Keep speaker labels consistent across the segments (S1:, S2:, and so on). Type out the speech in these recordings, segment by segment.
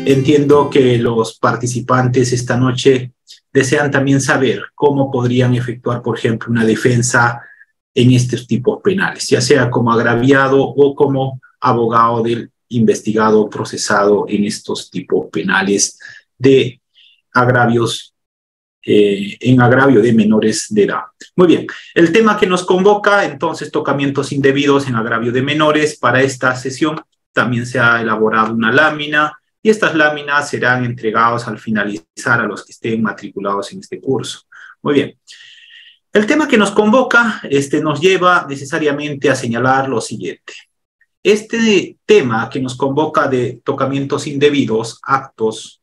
S1: Entiendo que los participantes esta noche desean también saber cómo podrían efectuar, por ejemplo, una defensa en estos tipos penales, ya sea como agraviado o como abogado del investigado o procesado en estos tipos penales de agravios, en agravio de menores de edad. Muy bien, el tema que nos convoca, entonces, tocamientos indebidos en agravio de menores. Para esta sesión también se ha elaborado una lámina y estas láminas serán entregadas al finalizar a los que estén matriculados en este curso. Muy bien. El tema que nos convoca nos lleva necesariamente a señalar lo siguiente. Este tema que nos convoca de tocamientos indebidos, actos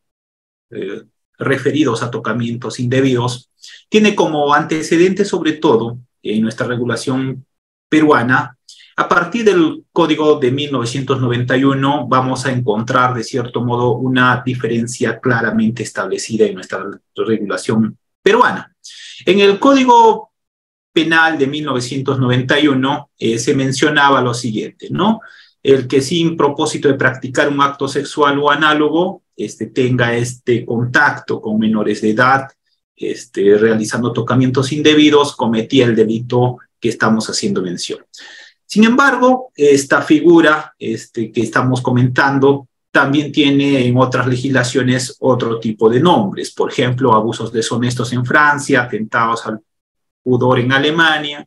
S1: referidos a tocamientos indebidos, tiene como antecedente sobre todo en nuestra regulación peruana. A partir del Código de 1991 vamos a encontrar de cierto modo una diferencia claramente establecida en nuestra regulación peruana. En el Código Penal de 1991 se mencionaba lo siguiente, ¿no? El que sin propósito de practicar un acto sexual o análogo tenga contacto con menores de edad, realizando tocamientos indebidos, cometía el delito que estamos haciendo mención. Sin embargo, esta figura que estamos comentando también tiene en otras legislaciones otro tipo de nombres. Por ejemplo, abusos deshonestos en Francia, atentados al pudor en Alemania,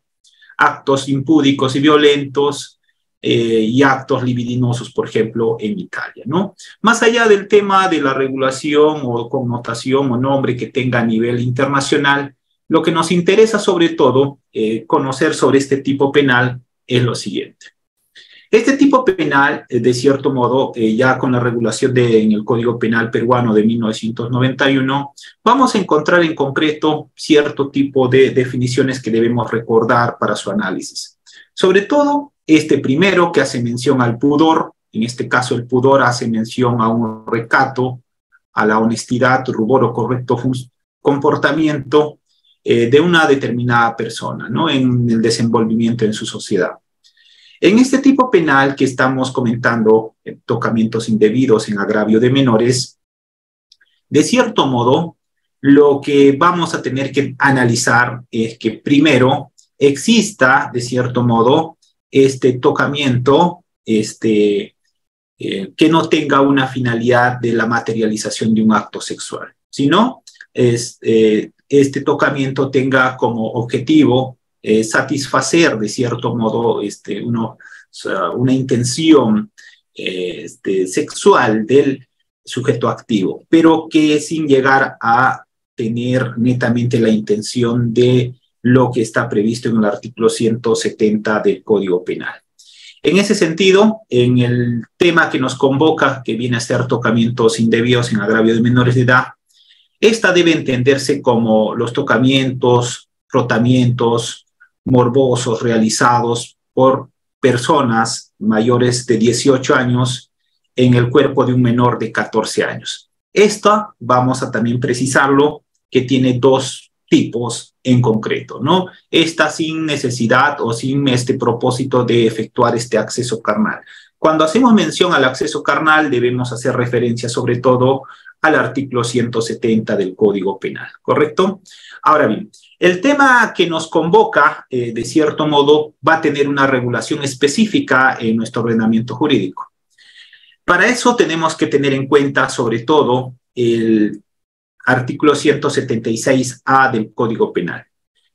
S1: actos impúdicos y violentos y actos libidinosos, por ejemplo, en Italia, ¿no? Más allá del tema de la regulación o connotación o nombre que tenga a nivel internacional, lo que nos interesa sobre todo conocer sobre este tipo penal es lo siguiente. Este tipo penal, de cierto modo, ya con la regulación en el Código Penal peruano de 1991, vamos a encontrar en concreto cierto tipo de definiciones que debemos recordar para su análisis. Sobre todo, primero que hace mención al pudor. En este caso, el pudor hace mención a un recato, a la honestidad, rubor o correcto comportamiento de una determinada persona, ¿no? En el desenvolvimiento en su sociedad. En este tipo penal que estamos comentando, tocamientos indebidos en agravio de menores, de cierto modo, lo que vamos a tener que analizar es que primero exista, de cierto modo, este tocamiento, que no tenga una finalidad de la materialización de un acto sexual, sino este tocamiento tenga como objetivo satisfacer de cierto modo una intención sexual del sujeto activo, pero que sin llegar a tener netamente la intención de lo que está previsto en el artículo 170 del Código Penal. En ese sentido, en el tema que nos convoca, que viene a ser tocamientos indebidos en agravio de menores de edad, esta debe entenderse como los tocamientos, frotamientos morbosos realizados por personas mayores de 18 años en el cuerpo de un menor de 14 años. Esta, vamos a también precisarlo, que tiene dos tipos en concreto, ¿no? Esta sin necesidad o sin este propósito de efectuar este acceso carnal. Cuando hacemos mención al acceso carnal, debemos hacer referencia sobre todo al artículo 170 del Código Penal, ¿correcto? Ahora bien, el tema que nos convoca, de cierto modo, va a tener una regulación específica en nuestro ordenamiento jurídico. Para eso tenemos que tener en cuenta, sobre todo, el artículo 176A del Código Penal.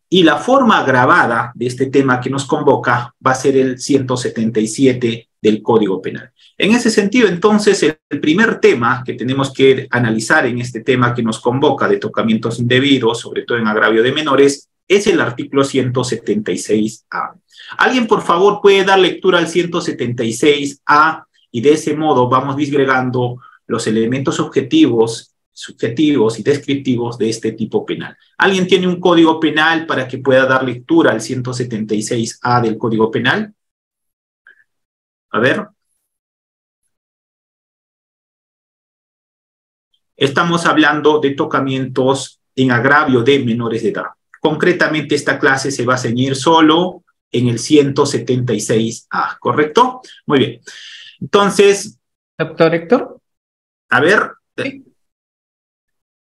S1: Y la forma agravada de este tema que nos convoca va a ser el 177 del Código Penal. En ese sentido, entonces, el primer tema que tenemos que analizar en este tema que nos convoca de tocamientos indebidos, sobre todo en agravio de menores, es el artículo 176A. ¿Alguien, por favor, puede dar lectura al 176A? Y de ese modo vamos disgregando los elementos objetivos, subjetivos y descriptivos de este tipo penal. ¿Alguien tiene un código penal para que pueda dar lectura al 176A del Código Penal? A ver. Estamos hablando de tocamientos en agravio de menores de edad. Concretamente, esta clase se va a ceñir solo en el 176A, ¿correcto? Muy bien. Entonces...
S2: Doctor Héctor.
S1: A ver,
S2: Sí.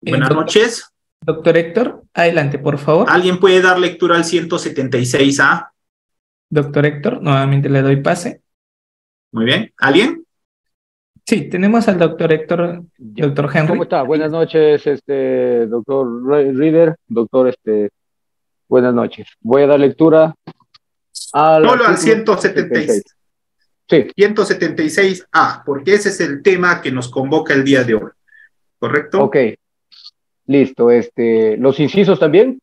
S1: buenas
S2: Doctor,
S1: noches.
S2: doctor
S1: Buenas noches.
S2: doctor Héctor, adelante, por favor.
S1: ¿Alguien puede dar lectura al 176A?
S2: Doctor Héctor, nuevamente le doy pase.
S1: Muy bien. ¿Alguien?
S2: Sí, tenemos al doctor Héctor,
S3: Ya.
S2: doctor
S3: ¿Cómo
S2: Henry.
S3: está? Buenas noches, doctor Reader, doctor, buenas noches. Voy a dar lectura al
S1: Solo al
S3: artículo 176.
S1: 176.
S3: Sí,
S1: 176A, porque ese es el tema que nos convoca el día de hoy. ¿Correcto?
S3: ok, listo. Los incisos también.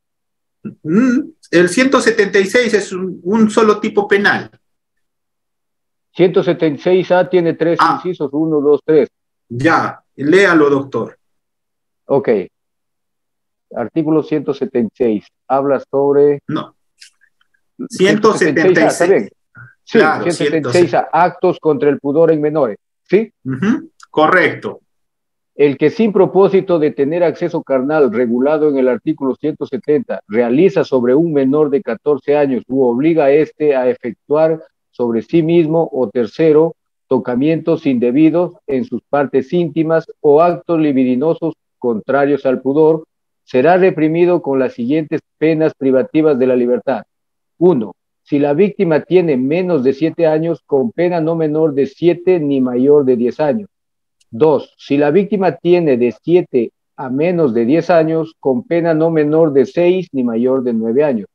S1: El 176 es un solo tipo penal.
S3: 176A tiene tres
S1: Ah,
S3: incisos, uno, dos, tres.
S1: ya, léalo, doctor.
S3: Ok, artículo 176. Habla sobre
S1: No,
S3: 176A, ¿está
S1: 176.
S3: bien? Sí,
S1: Claro,
S3: 176A, actos contra el pudor en menores. ¿Sí?
S1: Correcto.
S3: El que sin propósito de tener acceso carnal regulado en el artículo 170 realiza sobre un menor de 14 años u obliga a éste a efectuar sobre sí mismo o tercero tocamientos indebidos en sus partes íntimas o actos libidinosos contrarios al pudor, será reprimido con las siguientes penas privativas de la libertad. 1. Si la víctima tiene menos de 7 años, con pena no menor de 7 ni mayor de 10 años. 2. Si la víctima tiene de 7 a menos de 10 años, con pena no menor de 6 ni mayor de 9 años.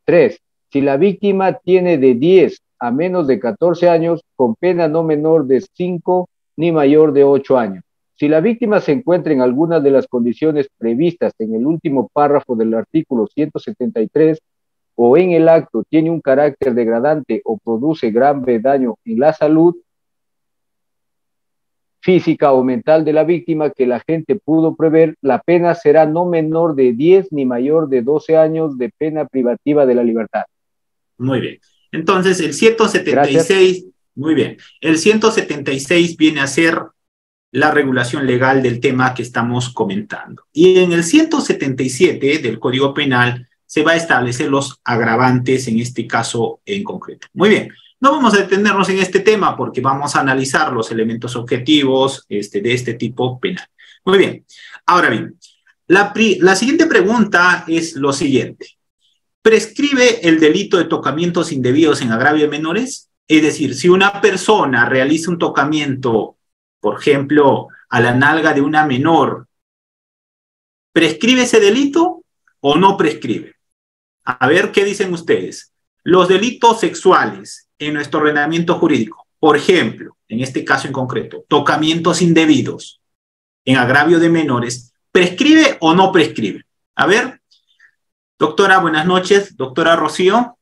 S3: 3. Si la víctima tiene de 10 a menos de 14 años, con pena no menor de 5 ni mayor de 8 años. Si la víctima se encuentra en alguna de las condiciones previstas en el último párrafo del artículo 173 o en el acto tiene un carácter degradante o produce grave daño en la salud física o mental de la víctima que la gente pudo prever, la pena será no menor de 10 ni mayor de 12 años de pena privativa de la libertad.
S1: Muy bien. Entonces, el
S3: Gracias.
S1: 176, muy bien. El 176 viene a ser la regulación legal del tema que estamos comentando. Y en el 177 del Código Penal se va a establecer los agravantes en este caso en concreto. Muy bien. No vamos a detenernos en este tema porque vamos a analizar los elementos objetivos de este tipo penal. Muy bien. Ahora bien, la siguiente pregunta es lo siguiente. ¿Prescribe el delito de tocamientos indebidos en agravio de menores? Es decir, si una persona realiza un tocamiento, por ejemplo, a la nalga de una menor, ¿prescribe ese delito o no prescribe? A ver, ¿qué dicen ustedes? Los delitos sexuales en nuestro ordenamiento jurídico, por ejemplo, en este caso en concreto, tocamientos indebidos en agravio de menores, ¿prescribe o no prescribe? A ver, doctora, buenas noches. Doctora Rocío.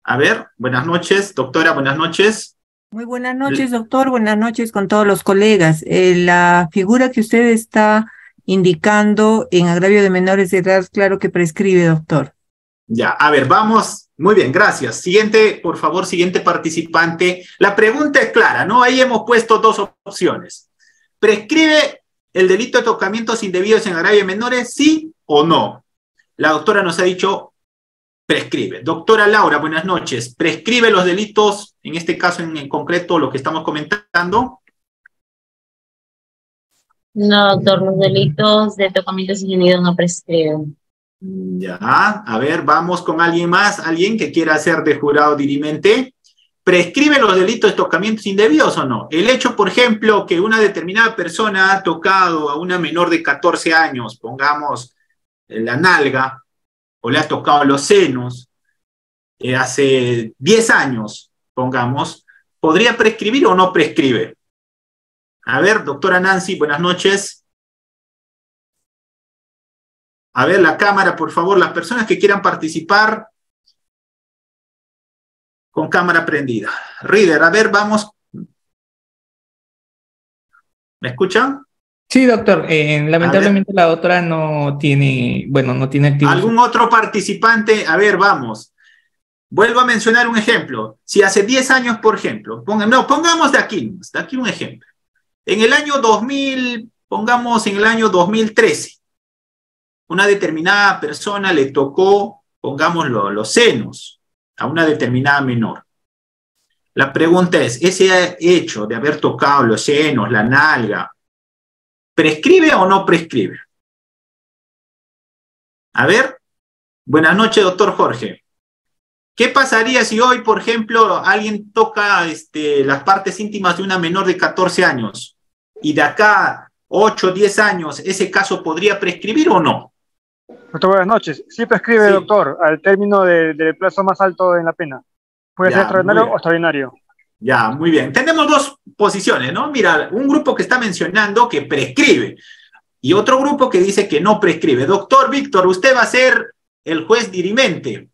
S1: A ver, buenas noches, doctora, buenas noches.
S4: Muy buenas noches, doctor. Buenas noches con todos los colegas. La figura que usted está indicando en agravio de menores de edad, claro que prescribe, doctor.
S1: Ya, a ver, vamos. Muy bien, gracias. Siguiente, por favor, siguiente participante. La pregunta es clara, ¿no? Ahí hemos puesto dos opciones. ¿Prescribe el delito de tocamientos indebidos en agravio de menores, sí o no? La doctora nos ha dicho prescribe. Doctora Laura, buenas noches. ¿Prescribe los delitos, en este caso en concreto, lo que estamos comentando?
S5: No, doctor, los delitos de tocamientos indebidos no prescriben.
S1: Ya, a ver, vamos con alguien más, alguien que quiera ser de jurado dirimente. ¿Prescribe los delitos de tocamientos indebidos o no? El hecho, por ejemplo, que una determinada persona ha tocado a una menor de 14 años, pongamos la nalga, o le ha tocado los senos, hace 10 años, pongamos, ¿podría prescribir o no prescribe? A ver, doctora Nancy, buenas noches. A ver, la cámara, por favor, las personas que quieran participar con cámara prendida. Reader, a ver, vamos. ¿Me escuchan?
S2: Sí, doctor. Lamentablemente la doctora no tiene activo.
S1: ¿Algún otro participante? A ver, vamos. Vuelvo a mencionar un ejemplo. Si hace 10 años, por ejemplo, pongamos de aquí un ejemplo. En el año 2000, pongamos en el año 2013, una determinada persona le tocó, pongámoslo, los senos a una determinada menor. La pregunta es, ¿ese hecho de haber tocado los senos, la nalga, prescribe o no prescribe? A ver, buenas noches, doctor Jorge. ¿Qué pasaría si hoy, por ejemplo, alguien toca las partes íntimas de una menor de 14 años y de acá 8 o 10 años, ese caso podría prescribir o no?
S6: Doctor, buenas noches. Sí prescribe,
S1: Sí.
S6: doctor, al término del plazo más alto en la pena. Puede
S1: Ya,
S6: ser extraordinario
S1: muy bien.
S6: o extraordinario.
S1: Ya, muy bien. Tenemos dos posiciones, ¿no? Mira, un grupo que está mencionando que prescribe y otro grupo que dice que no prescribe. Doctor Víctor, usted va a ser el juez dirimente.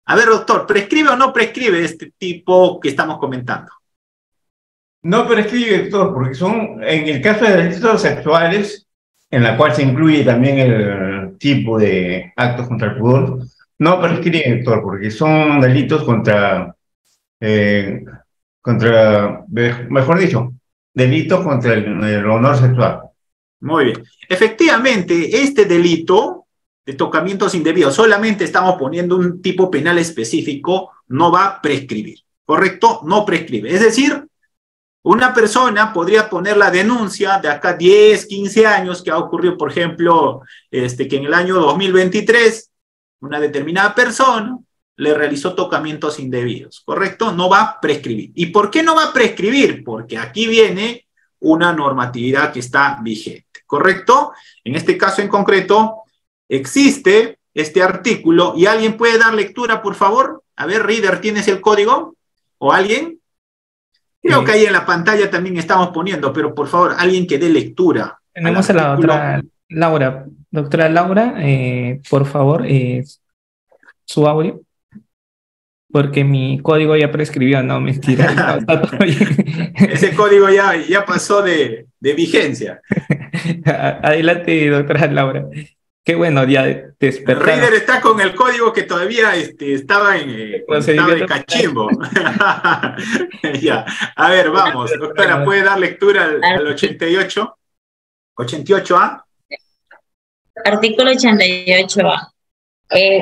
S1: A ver, doctor, ¿prescribe o no prescribe este tipo que estamos comentando?
S7: No prescribe, doctor, porque son, en el caso de delitos sexuales, en la cual se incluye también el tipo de actos contra el pudor, no prescribe, doctor, porque son delitos mejor dicho, delitos contra el honor sexual.
S1: Muy bien. Efectivamente, este delito de tocamientos indebidos, solamente estamos poniendo un tipo penal específico, no va a prescribir, ¿correcto? No prescribe. Es decir, una persona podría poner la denuncia de acá 10, 15 años que ha ocurrido, por ejemplo, que en el año 2023 una determinada persona le realizó tocamientos indebidos, ¿correcto? No va a prescribir. ¿Y por qué no va a prescribir? Porque aquí viene una normatividad que está vigente, ¿correcto? En este caso en concreto, existe este artículo y alguien puede dar lectura, por favor. A ver, Reader, ¿tienes el código? ¿O alguien? Creo que ahí en la pantalla también estamos poniendo, pero por favor, alguien que dé lectura.
S2: Tenemos a la doctora Laura. Doctora Laura, por favor, su audio. Porque mi código ya prescribió, no, mentira. No, está todo bien.
S1: Ese código ya pasó de vigencia.
S2: Adelante, doctora Laura. Qué bueno, ya despertaron.
S1: Reader está con el código que todavía estaba de cachimbo. Ya. A ver, vamos, doctora, ¿puede dar lectura al 88? 88A.
S5: Artículo 88A.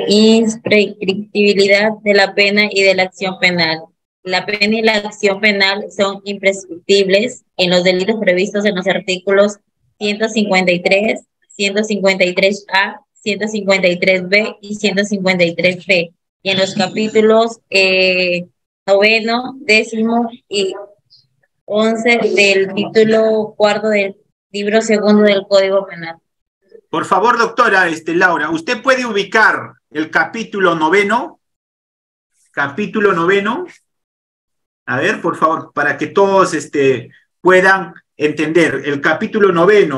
S5: Imprescriptibilidad de la pena y de la acción penal. La pena y la acción penal son imprescriptibles en los delitos previstos en los artículos 153, 153A, 153B y 153B. Y en los capítulos 9, 10 y 11 del título 4 del libro 2 del Código Penal.
S1: Por favor, doctora Laura, ¿usted puede ubicar el capítulo 9? Capítulo 9. A ver, por favor, para que todos puedan entender. El capítulo 9.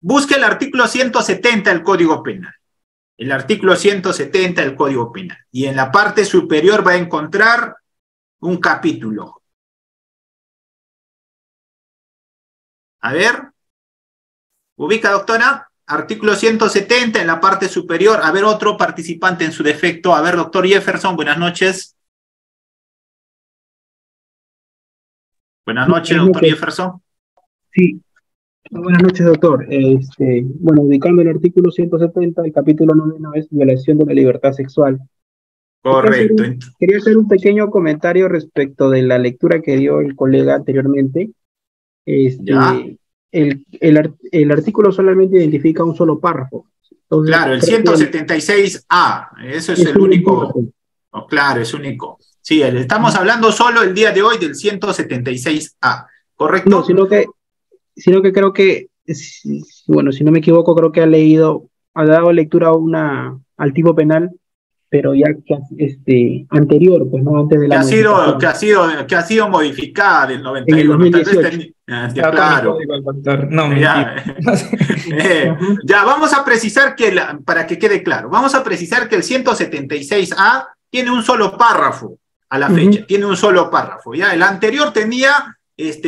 S1: Busque el artículo 170 del Código Penal. El artículo 170 del Código Penal. Y en la parte superior va a encontrar un capítulo. A ver. Ubica, doctora. Artículo 170 en la parte superior. A ver, otro participante en su defecto. A ver, doctor Jefferson, buenas noches. Buenas noches, doctor Jefferson.
S8: Sí. Buenas noches, doctor. Bueno, ubicando el artículo 170, el capítulo 9 es violación de la libertad sexual.
S1: Correcto.
S8: Quería hacer un pequeño comentario respecto de la lectura que dio el colega anteriormente. El artículo solamente identifica un solo párrafo. Entonces,
S1: claro, el 176A, eso es el único. Oh, claro, es único. Sí, estamos hablando solo el día de hoy del 176A, ¿correcto?
S8: No, sino que creo que, bueno, si no me equivoco, creo que ha dado lectura al tipo penal, pero ya anterior, pues no antes de la
S1: que ha sido modificada del 91.
S8: En el 2018.
S1: Claro.
S2: No,
S1: ya, vamos a precisar para que quede claro, vamos a precisar que el 176A tiene un solo párrafo a la fecha, tiene un solo párrafo, ya. El anterior tenía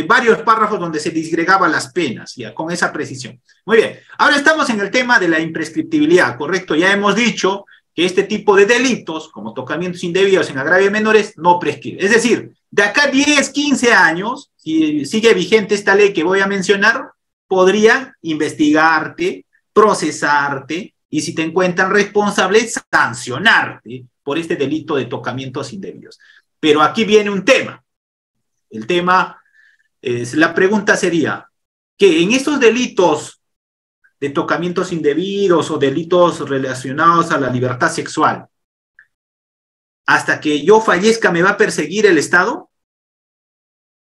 S1: varios párrafos donde se disgregaban las penas, ya, con esa precisión. Muy bien, ahora estamos en el tema de la imprescriptibilidad, ¿correcto? Ya hemos dicho que este tipo de delitos, como tocamientos indebidos en agravio de menores, no prescribe. Es decir, de acá 10, 15 años, si sigue vigente esta ley que voy a mencionar, podrían investigarte, procesarte y si te encuentran responsable, sancionarte por este delito de tocamientos indebidos. Pero aquí viene un tema. El tema, la pregunta sería, que en estos delitos de tocamientos indebidos o delitos relacionados a la libertad sexual, hasta que yo fallezca, ¿me va a perseguir el Estado?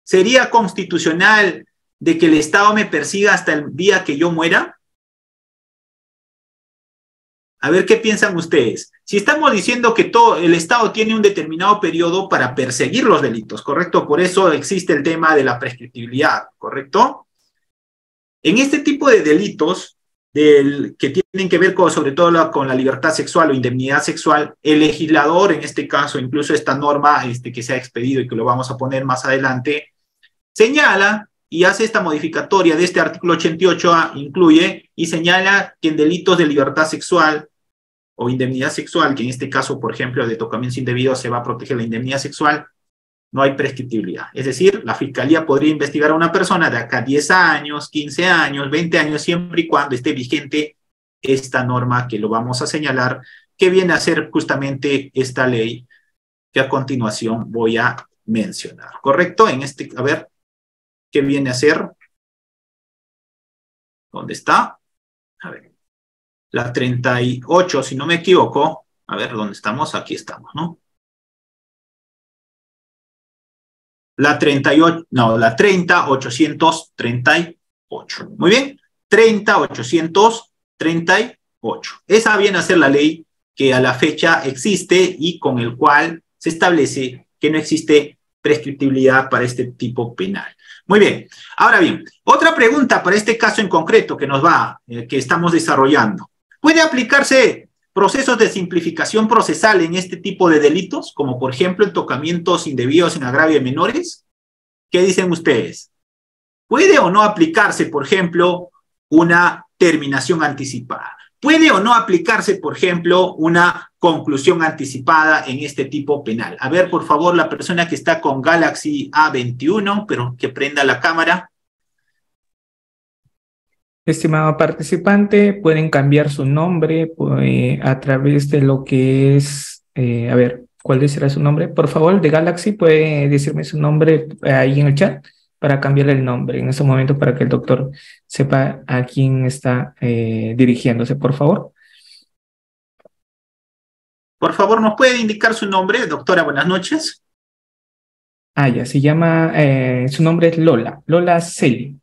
S1: ¿Sería constitucional de que el Estado me persiga hasta el día que yo muera? A ver qué piensan ustedes. Si estamos diciendo que todo el Estado tiene un determinado periodo para perseguir los delitos, ¿correcto? Por eso existe el tema de la prescriptibilidad, ¿correcto? En este tipo de delitos que tienen que ver sobre todo con la libertad sexual o indemnidad sexual, el legislador, en este caso, incluso esta norma que se ha expedido y que lo vamos a poner más adelante, señala y hace esta modificatoria de este artículo 88A, incluye y señala que en delitos de libertad sexual o indemnidad sexual, que en este caso, por ejemplo, de tocamientos indebidos se va a proteger la indemnidad sexual, no hay prescriptibilidad. Es decir, la Fiscalía podría investigar a una persona de acá 10 años, 15 años, 20 años, siempre y cuando esté vigente esta norma que lo vamos a señalar, que viene a ser justamente esta ley que a continuación voy a mencionar. ¿Correcto? A ver, ¿qué viene a ser? ¿Dónde está? A ver. La 38, si no me equivoco. A ver, ¿dónde estamos? Aquí estamos, ¿no? La 38, no, la 30.838. Muy bien, 30.838. Esa viene a ser la ley que a la fecha existe y con el cual se establece que no existe prescriptibilidad para este tipo penal. Muy bien, ahora bien, otra pregunta para este caso en concreto que que estamos desarrollando. ¿Puede aplicarse procesos de simplificación procesal en este tipo de delitos, como por ejemplo en tocamientos indebidos en agravio de menores? ¿Qué dicen ustedes? ¿Puede o no aplicarse, por ejemplo, una terminación anticipada? ¿Puede o no aplicarse, por ejemplo, una conclusión anticipada en este tipo penal? A ver, por favor, la persona que está con Galaxy A21, pero que prenda la cámara.
S2: Estimado participante, pueden cambiar su nombre a través de lo que es, a ver, ¿cuál será su nombre? Por favor, de Galaxy, puede decirme su nombre ahí en el chat para cambiar el nombre en ese momento para que el doctor sepa a quién está dirigiéndose, por favor.
S1: Por favor, ¿nos puede indicar su nombre, doctora? Buenas noches.
S2: Ya, se llama, su nombre es Lola, Lola Celi.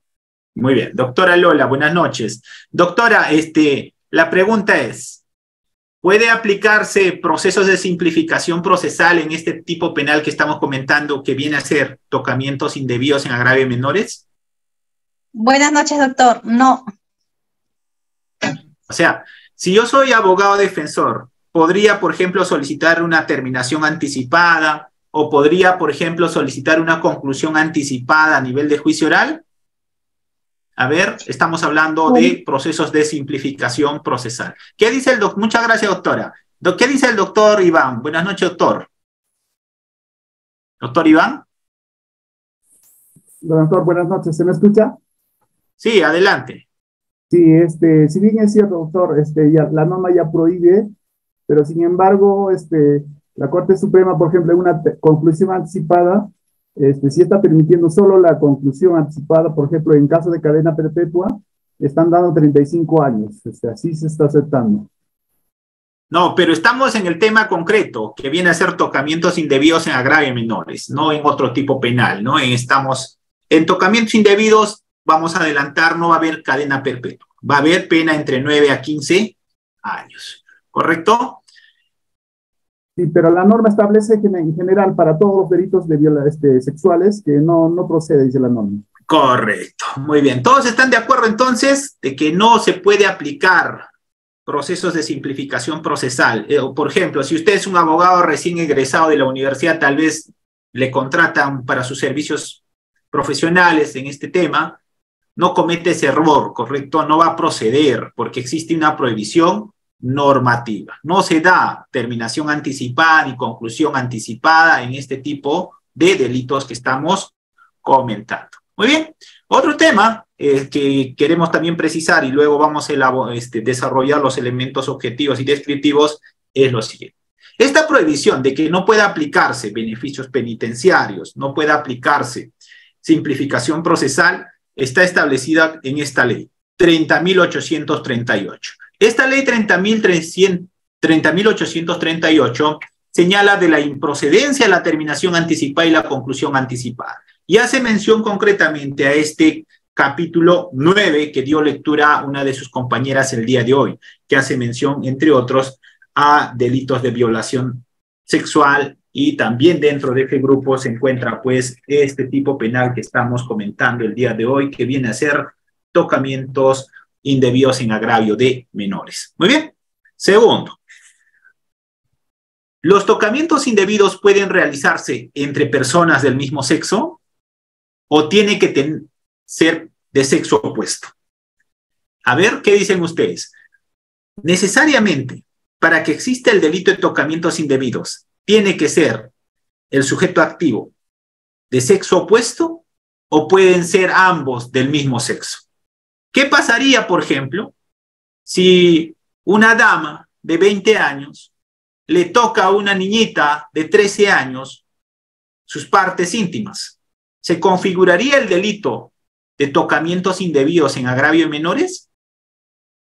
S1: Muy bien, doctora Lola, buenas noches. Doctora, la pregunta es, ¿puede aplicarse procesos de simplificación procesal en este tipo penal que estamos comentando que viene a ser tocamientos indebidos en agravio de menores?
S9: Buenas noches, doctor. No.
S1: O sea, si yo soy abogado defensor, ¿podría, por ejemplo, solicitar una terminación anticipada o podría, por ejemplo, solicitar una conclusión anticipada a nivel de juicio oral? A ver, estamos hablando de procesos de simplificación procesal. ¿Qué dice el doctor? Muchas gracias, doctora. ¿Qué dice el doctor Iván? Buenas noches, doctor. ¿Doctor Iván?
S10: Doctor, buenas noches. ¿Se me escucha?
S1: Sí, adelante.
S10: Sí, si bien es cierto, doctor, la norma ya prohíbe, pero sin embargo, la Corte Suprema, por ejemplo, en una conclusión anticipada, sí está permitiendo solo la conclusión anticipada, por ejemplo, en caso de cadena perpetua, están dando 35 años, así se está aceptando.
S1: No, pero estamos en el tema concreto, que viene a ser tocamientos indebidos en agravio de menores, no en otro tipo penal, ¿no? Estamos en tocamientos indebidos, vamos a adelantar, no va a haber cadena perpetua, va a haber pena entre 9 a 15 años, ¿correcto?
S10: Sí, pero la norma establece que en general para todos los delitos de sexuales que no procede, dice la norma.
S1: Correcto, muy bien. ¿Todos están de acuerdo entonces de que no se puede aplicar procesos de simplificación procesal? Por ejemplo, si usted es un abogado recién egresado de la universidad, tal vez le contratan para sus servicios profesionales en este tema, no comete ese error, ¿correcto? No va a proceder porque existe una prohibición normativa. No se da terminación anticipada ni conclusión anticipada en este tipo de delitos que estamos comentando. Muy bien. Otro tema que queremos también precisar y luego vamos a desarrollar los elementos objetivos y descriptivos es lo siguiente. Esta prohibición de que no pueda aplicarse beneficios penitenciarios, no pueda aplicarse simplificación procesal, está establecida en esta ley, 30.838. Esta ley 30.838 señala de la improcedencia, la terminación anticipada y la conclusión anticipada. Y hace mención concretamente a este capítulo 9 que dio lectura a una de sus compañeras el día de hoy, que hace mención, entre otros, a delitos de violación sexual, y también dentro de ese grupo se encuentra pues este tipo penal que estamos comentando el día de hoy, que viene a ser tocamientos indebidos en agravio de menores. Muy bien. Segundo, ¿los tocamientos indebidos pueden realizarse entre personas del mismo sexo o tiene que ser de sexo opuesto? A ver, ¿qué dicen ustedes? Necesariamente, para que exista el delito de tocamientos indebidos, ¿tiene que ser el sujeto activo de sexo opuesto o pueden ser ambos del mismo sexo? ¿Qué pasaría, por ejemplo, si una dama de 20 años le toca a una niñita de 13 años sus partes íntimas? ¿Se configuraría el delito de tocamientos indebidos en agravio de menores?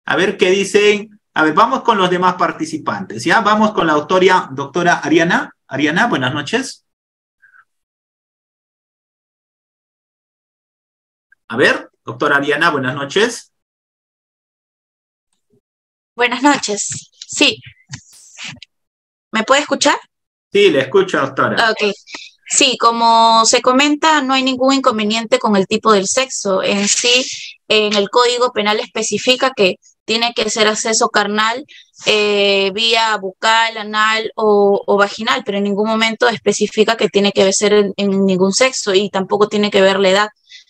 S1: A ver qué dicen. A ver, vamos con los demás participantes, ¿ya? Vamos con la doctora Ariana. Ariana, buenas noches. A ver, doctora Ariana, buenas noches.
S11: Buenas noches. Sí. ¿Me puede escuchar?
S1: Sí, le escucho, doctora.
S11: Ok. Sí, como se comenta, no hay ningún inconveniente con el tipo del sexo. En sí, en el Código Penal especifica que tiene que ser acceso carnal vía bucal, anal o vaginal, pero en ningún momento especifica que tiene que ser en ningún sexo y tampoco tiene que ver la edad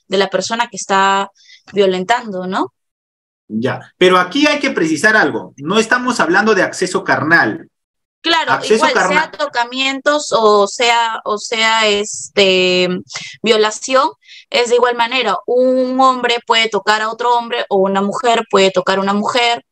S11: de la persona que está violentando, ¿no?
S1: Ya, pero aquí hay que precisar algo. No estamos hablando de acceso carnal.
S11: Claro,
S1: acceso
S11: igual
S1: carnal.
S11: sea tocamientos o sea violación, es de igual manera. Un hombre puede tocar a otro hombre o una mujer puede tocar a una mujer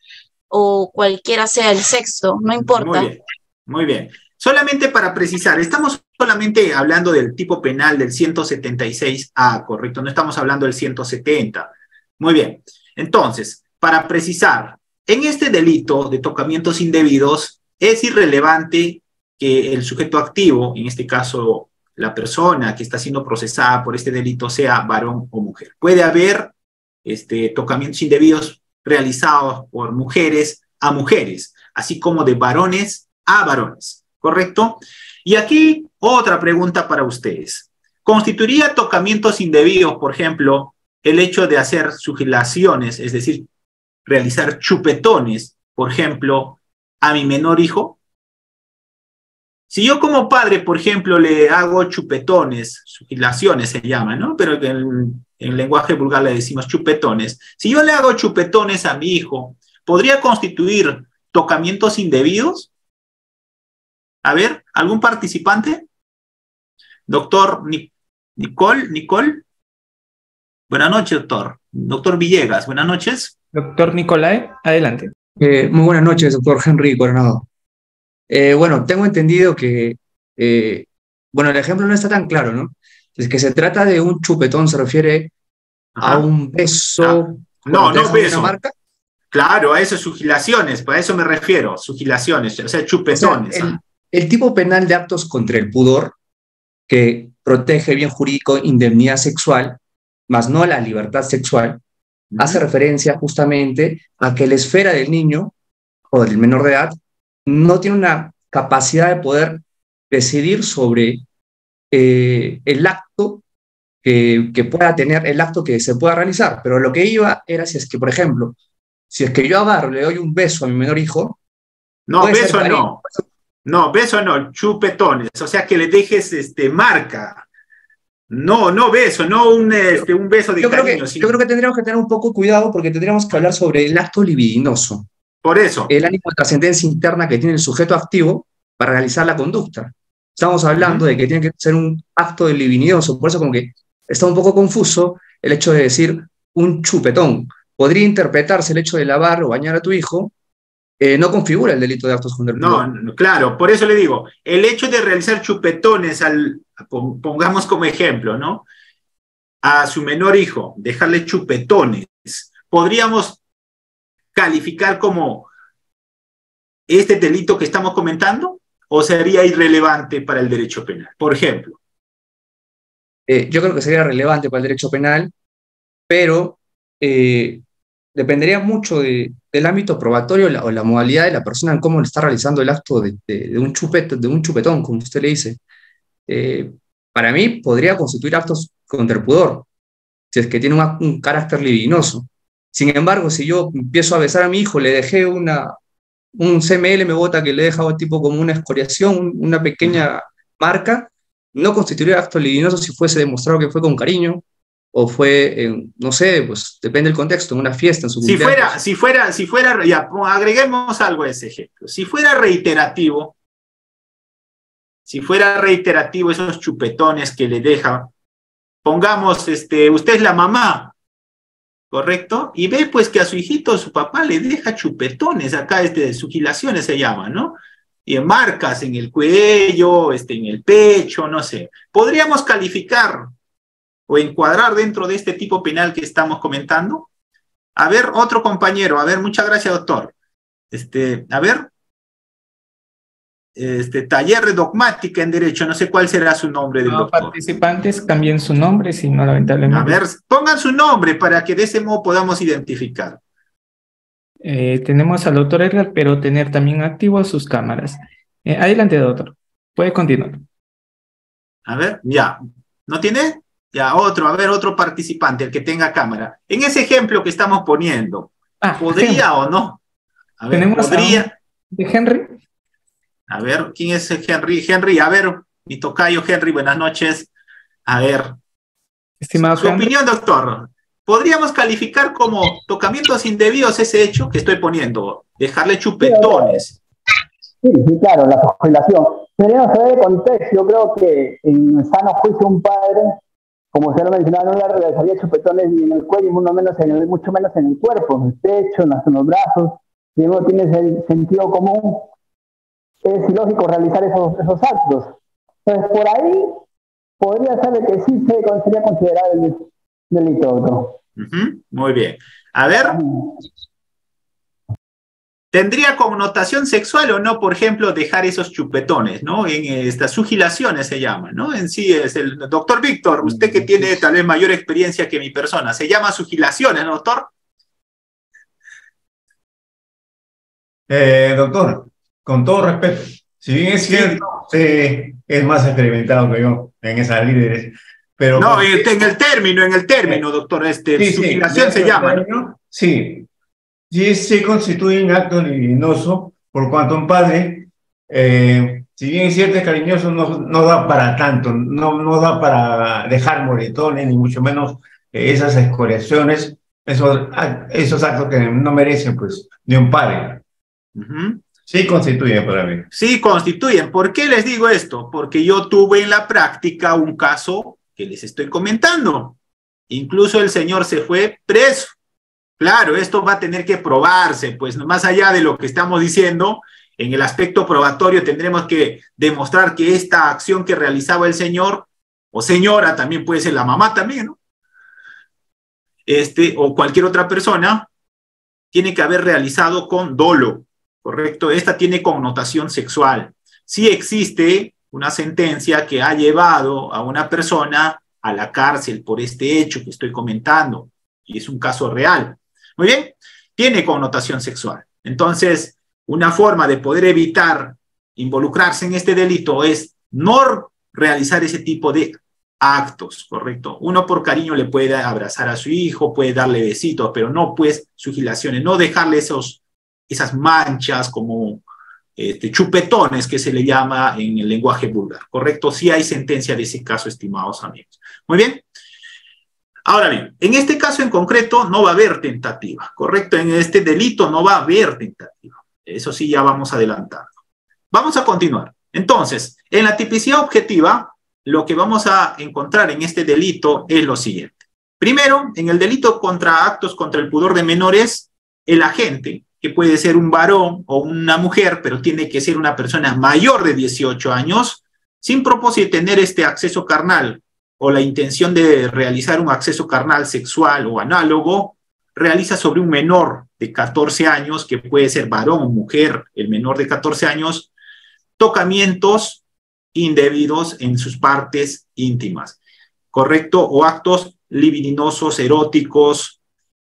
S11: o cualquiera sea el sexo, no importa.
S1: Muy bien, muy bien. Solamente para precisar, estamos solamente hablando del tipo penal del 176A, ¿correcto? No estamos hablando del 170. Muy bien. Entonces, para precisar, en este delito de tocamientos indebidos, es irrelevante que el sujeto activo, en este caso la persona que está siendo procesada por este delito, sea varón o mujer. Puede haber tocamientos indebidos realizados por mujeres a mujeres, así como de varones a varones, ¿correcto? Y aquí otra pregunta para ustedes. ¿Constituiría tocamientos indebidos, por ejemplo, el hecho de hacer sugilaciones, es decir, realizar chupetones, por ejemplo, a mi menor hijo? Si yo como padre, por ejemplo, le hago chupetones, sugilaciones se llama, ¿no? Pero en lenguaje vulgar le decimos chupetones. Si yo le hago chupetones a mi hijo, ¿podría constituir tocamientos indebidos? A ver, ¿algún participante? Doctor Nicole. Buenas noches, doctor. Doctor Villegas, buenas noches.
S2: Doctor Nicolae, adelante.
S12: Muy buenas noches, doctor Henry Coronado. Bueno, tengo entendido que, bueno, el ejemplo no está tan claro, ¿no? Es que se trata de un chupetón, se refiere a un beso.
S1: No beso.
S12: Una marca.
S1: Claro, a eso, sugilaciones, para eso me refiero, sugilaciones, o sea, chupetones.
S12: O sea, el tipo penal de actos contra el pudor, que protege el bien jurídico, indemnidad sexual, más no la libertad sexual, hace referencia justamente a que la esfera del niño o del menor de edad no tiene una capacidad de poder decidir sobre el acto que pueda tener, el acto que se pueda realizar. Pero lo que iba era si es que, por ejemplo, si es que yo agarro, le doy un beso a mi menor hijo.
S1: No, beso no. No, beso no, chupetones. O sea, que le dejes marca. No beso, no un beso de cariño.
S12: Yo creo que tendríamos que tener un poco cuidado porque tendríamos que hablar sobre el acto libidinoso.
S1: Por eso.
S12: El ánimo de trascendencia interna que tiene el sujeto activo para realizar la conducta. Estamos hablando de que tiene que ser un acto de libidinoso, por eso como que está un poco confuso el hecho de decir un chupetón. Podría interpretarse el hecho de lavar o bañar a tu hijo, no configura el delito de actos contra el pudor.
S1: No, claro, por eso le digo, el hecho de realizar chupetones, pongamos como ejemplo, ¿no? A su menor hijo, dejarle chupetones, ¿podríamos calificar como este delito que estamos comentando? ¿O sería irrelevante para el derecho penal? Por ejemplo.
S12: Yo creo que sería relevante para el derecho penal, pero dependería mucho del ámbito probatorio o la modalidad de la persona en cómo le está realizando el acto de un chupetón, como usted le dice. Para mí podría constituir actos contra el pudor, si es que tiene un carácter libidinoso. Sin embargo, si yo empiezo a besar a mi hijo, le dejé un CML, me bota que le he dejado tipo como una escoriación, una pequeña marca, no constituiría acto libidinoso si fuese demostrado que fue con cariño, o fue, no sé, pues depende del contexto, en una fiesta, en su cumpleaños.
S1: Si fuera, ya, agreguemos algo a ese ejemplo. Si fuera reiterativo esos chupetones que le deja, pongamos, usted es la mamá, ¿correcto? Y ve pues que a su hijito, su papá le deja chupetones, acá sugilaciones se llama, ¿no? Y marcas en el cuello, en el pecho, no sé. ¿Podríamos calificar o encuadrar dentro de este tipo penal que estamos comentando? A ver, otro compañero, a ver, muchas gracias, doctor. A ver, taller de dogmática en derecho, no sé cuál será su nombre del doctor.
S2: Participantes cambien su nombre, si no, lamentablemente.
S1: A ver, pongan su nombre para que de ese modo podamos identificar.
S2: Tenemos al doctor Edgar, pero tener también activas sus cámaras. Adelante, doctor. Puede continuar.
S1: A ver, ya. ¿No tiene? Ya, otro participante, el que tenga cámara. En ese ejemplo que estamos poniendo, ¿podría Henry o no? A ver,
S2: ¿tenemos
S1: ¿podría?
S2: ¿De Henry?
S1: A ver, ¿quién es Henry? Henry, a ver, mi tocayo Henry, buenas noches. A ver.
S2: Estimado
S1: su opinión, doctor. ¿Podríamos calificar como tocamientos indebidos ese hecho que estoy poniendo? Dejarle chupetones.
S13: Sí, claro, la sugilación. Deberíamos saber el contexto. Yo creo que en sano juicio un padre, como se lo mencionaba, no le realizaría chupetones ni en el cuello, y mucho menos en el cuerpo, en el pecho, en los brazos. Si uno tiene ese sentido común, es ilógico realizar esos actos. Entonces, por ahí podría ser de que sí sería considerado el delito, doctor.
S1: Muy bien. A ver, ¿tendría connotación sexual o no, por ejemplo, dejar esos chupetones, ¿no? En estas sugilaciones se llaman, ¿no? En sí es el doctor Víctor, usted que tiene tal vez mayor experiencia que mi persona, se llama sugilaciones, ¿no, doctor?
S7: Doctor, con todo respeto, si bien es cierto, es más experimentado que yo en esas líderes, pero...
S1: No, en el término, doctor, sugilación se llama, ¿no?
S7: Sí, sí constituye un acto libidinoso, por cuanto un padre, si bien es cierto es cariñoso, no da para tanto, no da para dejar moretones, ni mucho menos esas escoriaciones, esos actos que no merecen, pues, de un padre. Sí constituyen para mí.
S1: Sí constituyen. ¿Por qué les digo esto? Porque yo tuve en la práctica un caso que les estoy comentando. Incluso el señor se fue preso. Claro, esto va a tener que probarse, pues más allá de lo que estamos diciendo, en el aspecto probatorio tendremos que demostrar que esta acción que realizaba el señor, o señora, también puede ser la mamá también, ¿no? O cualquier otra persona, tiene que haber realizado con dolo. ¿Correcto? Esta tiene connotación sexual. Sí existe una sentencia que ha llevado a una persona a la cárcel por este hecho que estoy comentando, y es un caso real. Muy bien, tiene connotación sexual. Entonces, una forma de poder evitar involucrarse en este delito es no realizar ese tipo de actos, ¿correcto? Uno por cariño le puede abrazar a su hijo, puede darle besitos, pero no pues sugilaciones, no dejarle esas manchas como chupetones que se le llama en el lenguaje vulgar, ¿correcto? Sí hay sentencia de ese caso, estimados amigos. Muy bien. Ahora bien, en este caso en concreto no va a haber tentativa, ¿correcto? En este delito no va a haber tentativa. Eso sí ya vamos adelantando. Vamos a continuar. Entonces, en la tipicidad objetiva, lo que vamos a encontrar en este delito es lo siguiente. Primero, en el delito contra actos contra el pudor de menores, el agente, que puede ser un varón o una mujer, pero tiene que ser una persona mayor de 18 años, sin propósito de tener este acceso carnal o la intención de realizar un acceso carnal sexual o análogo, realiza sobre un menor de 14 años, que puede ser varón o mujer, el menor de 14 años, tocamientos indebidos en sus partes íntimas, ¿correcto? O actos libidinosos, eróticos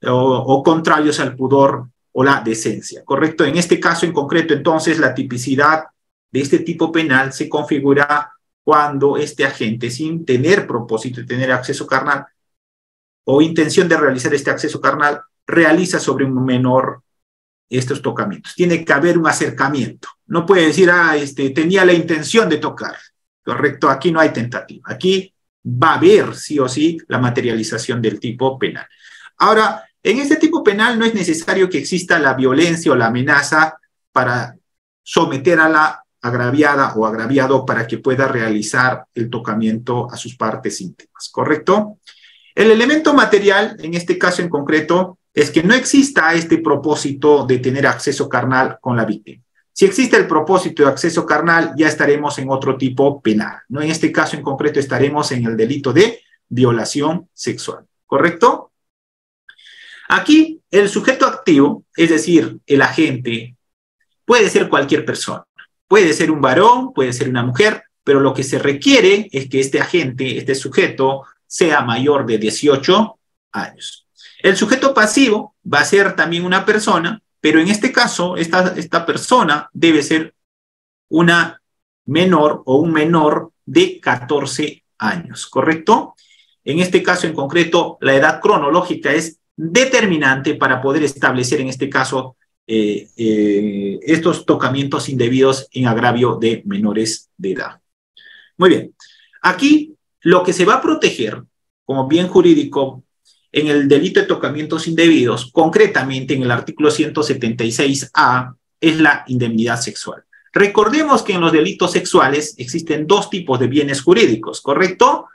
S1: o contrarios al pudor o la decencia, ¿correcto? En este caso en concreto, entonces, la tipicidad de este tipo penal se configura cuando este agente, sin tener propósito de tener acceso carnal o intención de realizar este acceso carnal, realiza sobre un menor estos tocamientos. Tiene que haber un acercamiento. No puede decir, tenía la intención de tocar, ¿correcto? Aquí no hay tentativa. Aquí va a haber, sí o sí, la materialización del tipo penal. Ahora, en este tipo penal no es necesario que exista la violencia o la amenaza para someter a la agraviada o agraviado para que pueda realizar el tocamiento a sus partes íntimas, ¿correcto? El elemento material, en este caso en concreto, es que no exista este propósito de tener acceso carnal con la víctima. Si existe el propósito de acceso carnal, ya estaremos en otro tipo penal, ¿no? En este caso en concreto estaremos en el delito de violación sexual, ¿correcto? Aquí, el sujeto activo, es decir, el agente, puede ser cualquier persona. Puede ser un varón, puede ser una mujer, pero lo que se requiere es que este agente, este sujeto, sea mayor de 18 años. El sujeto pasivo va a ser también una persona, pero en este caso, esta persona debe ser una menor o un menor de 14 años, ¿correcto? En este caso en concreto, la edad cronológica es determinante para poder establecer en este caso estos tocamientos indebidos en agravio de menores de edad. Muy bien. Aquí lo que se va a proteger como bien jurídico en el delito de tocamientos indebidos, concretamente en el artículo 176A, es la indemnidad sexual. Recordemos que en los delitos sexuales existen dos tipos de bienes jurídicos, ¿correcto?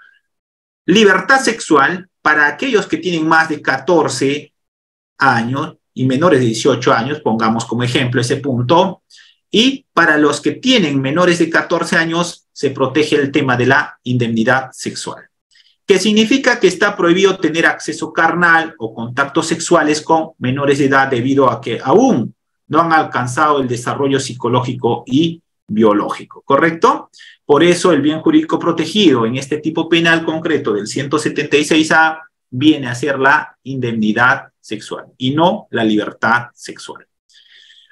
S1: Libertad sexual para aquellos que tienen más de 14 años y menores de 18 años, pongamos como ejemplo ese punto, y para los que tienen menores de 14 años se protege el tema de la indemnidad sexual, que significa que está prohibido tener acceso carnal o contactos sexuales con menores de edad debido a que aún no han alcanzado el desarrollo psicológico y biológico, ¿correcto? Por eso el bien jurídico protegido en este tipo penal concreto del 176A viene a ser la indemnidad sexual y no la libertad sexual.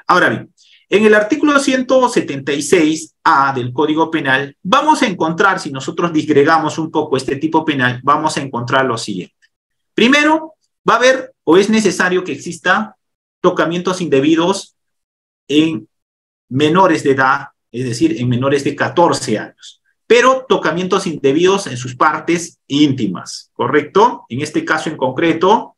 S1: Ahora bien, en el artículo 176A del Código Penal vamos a encontrar, si nosotros disgregamos un poco este tipo penal, vamos a encontrar lo siguiente. Primero, va a haber o es necesario que exista tocamientos indebidos en menores de edad, es decir, en menores de 14 años, pero tocamientos indebidos en sus partes íntimas, ¿correcto? En este caso en concreto,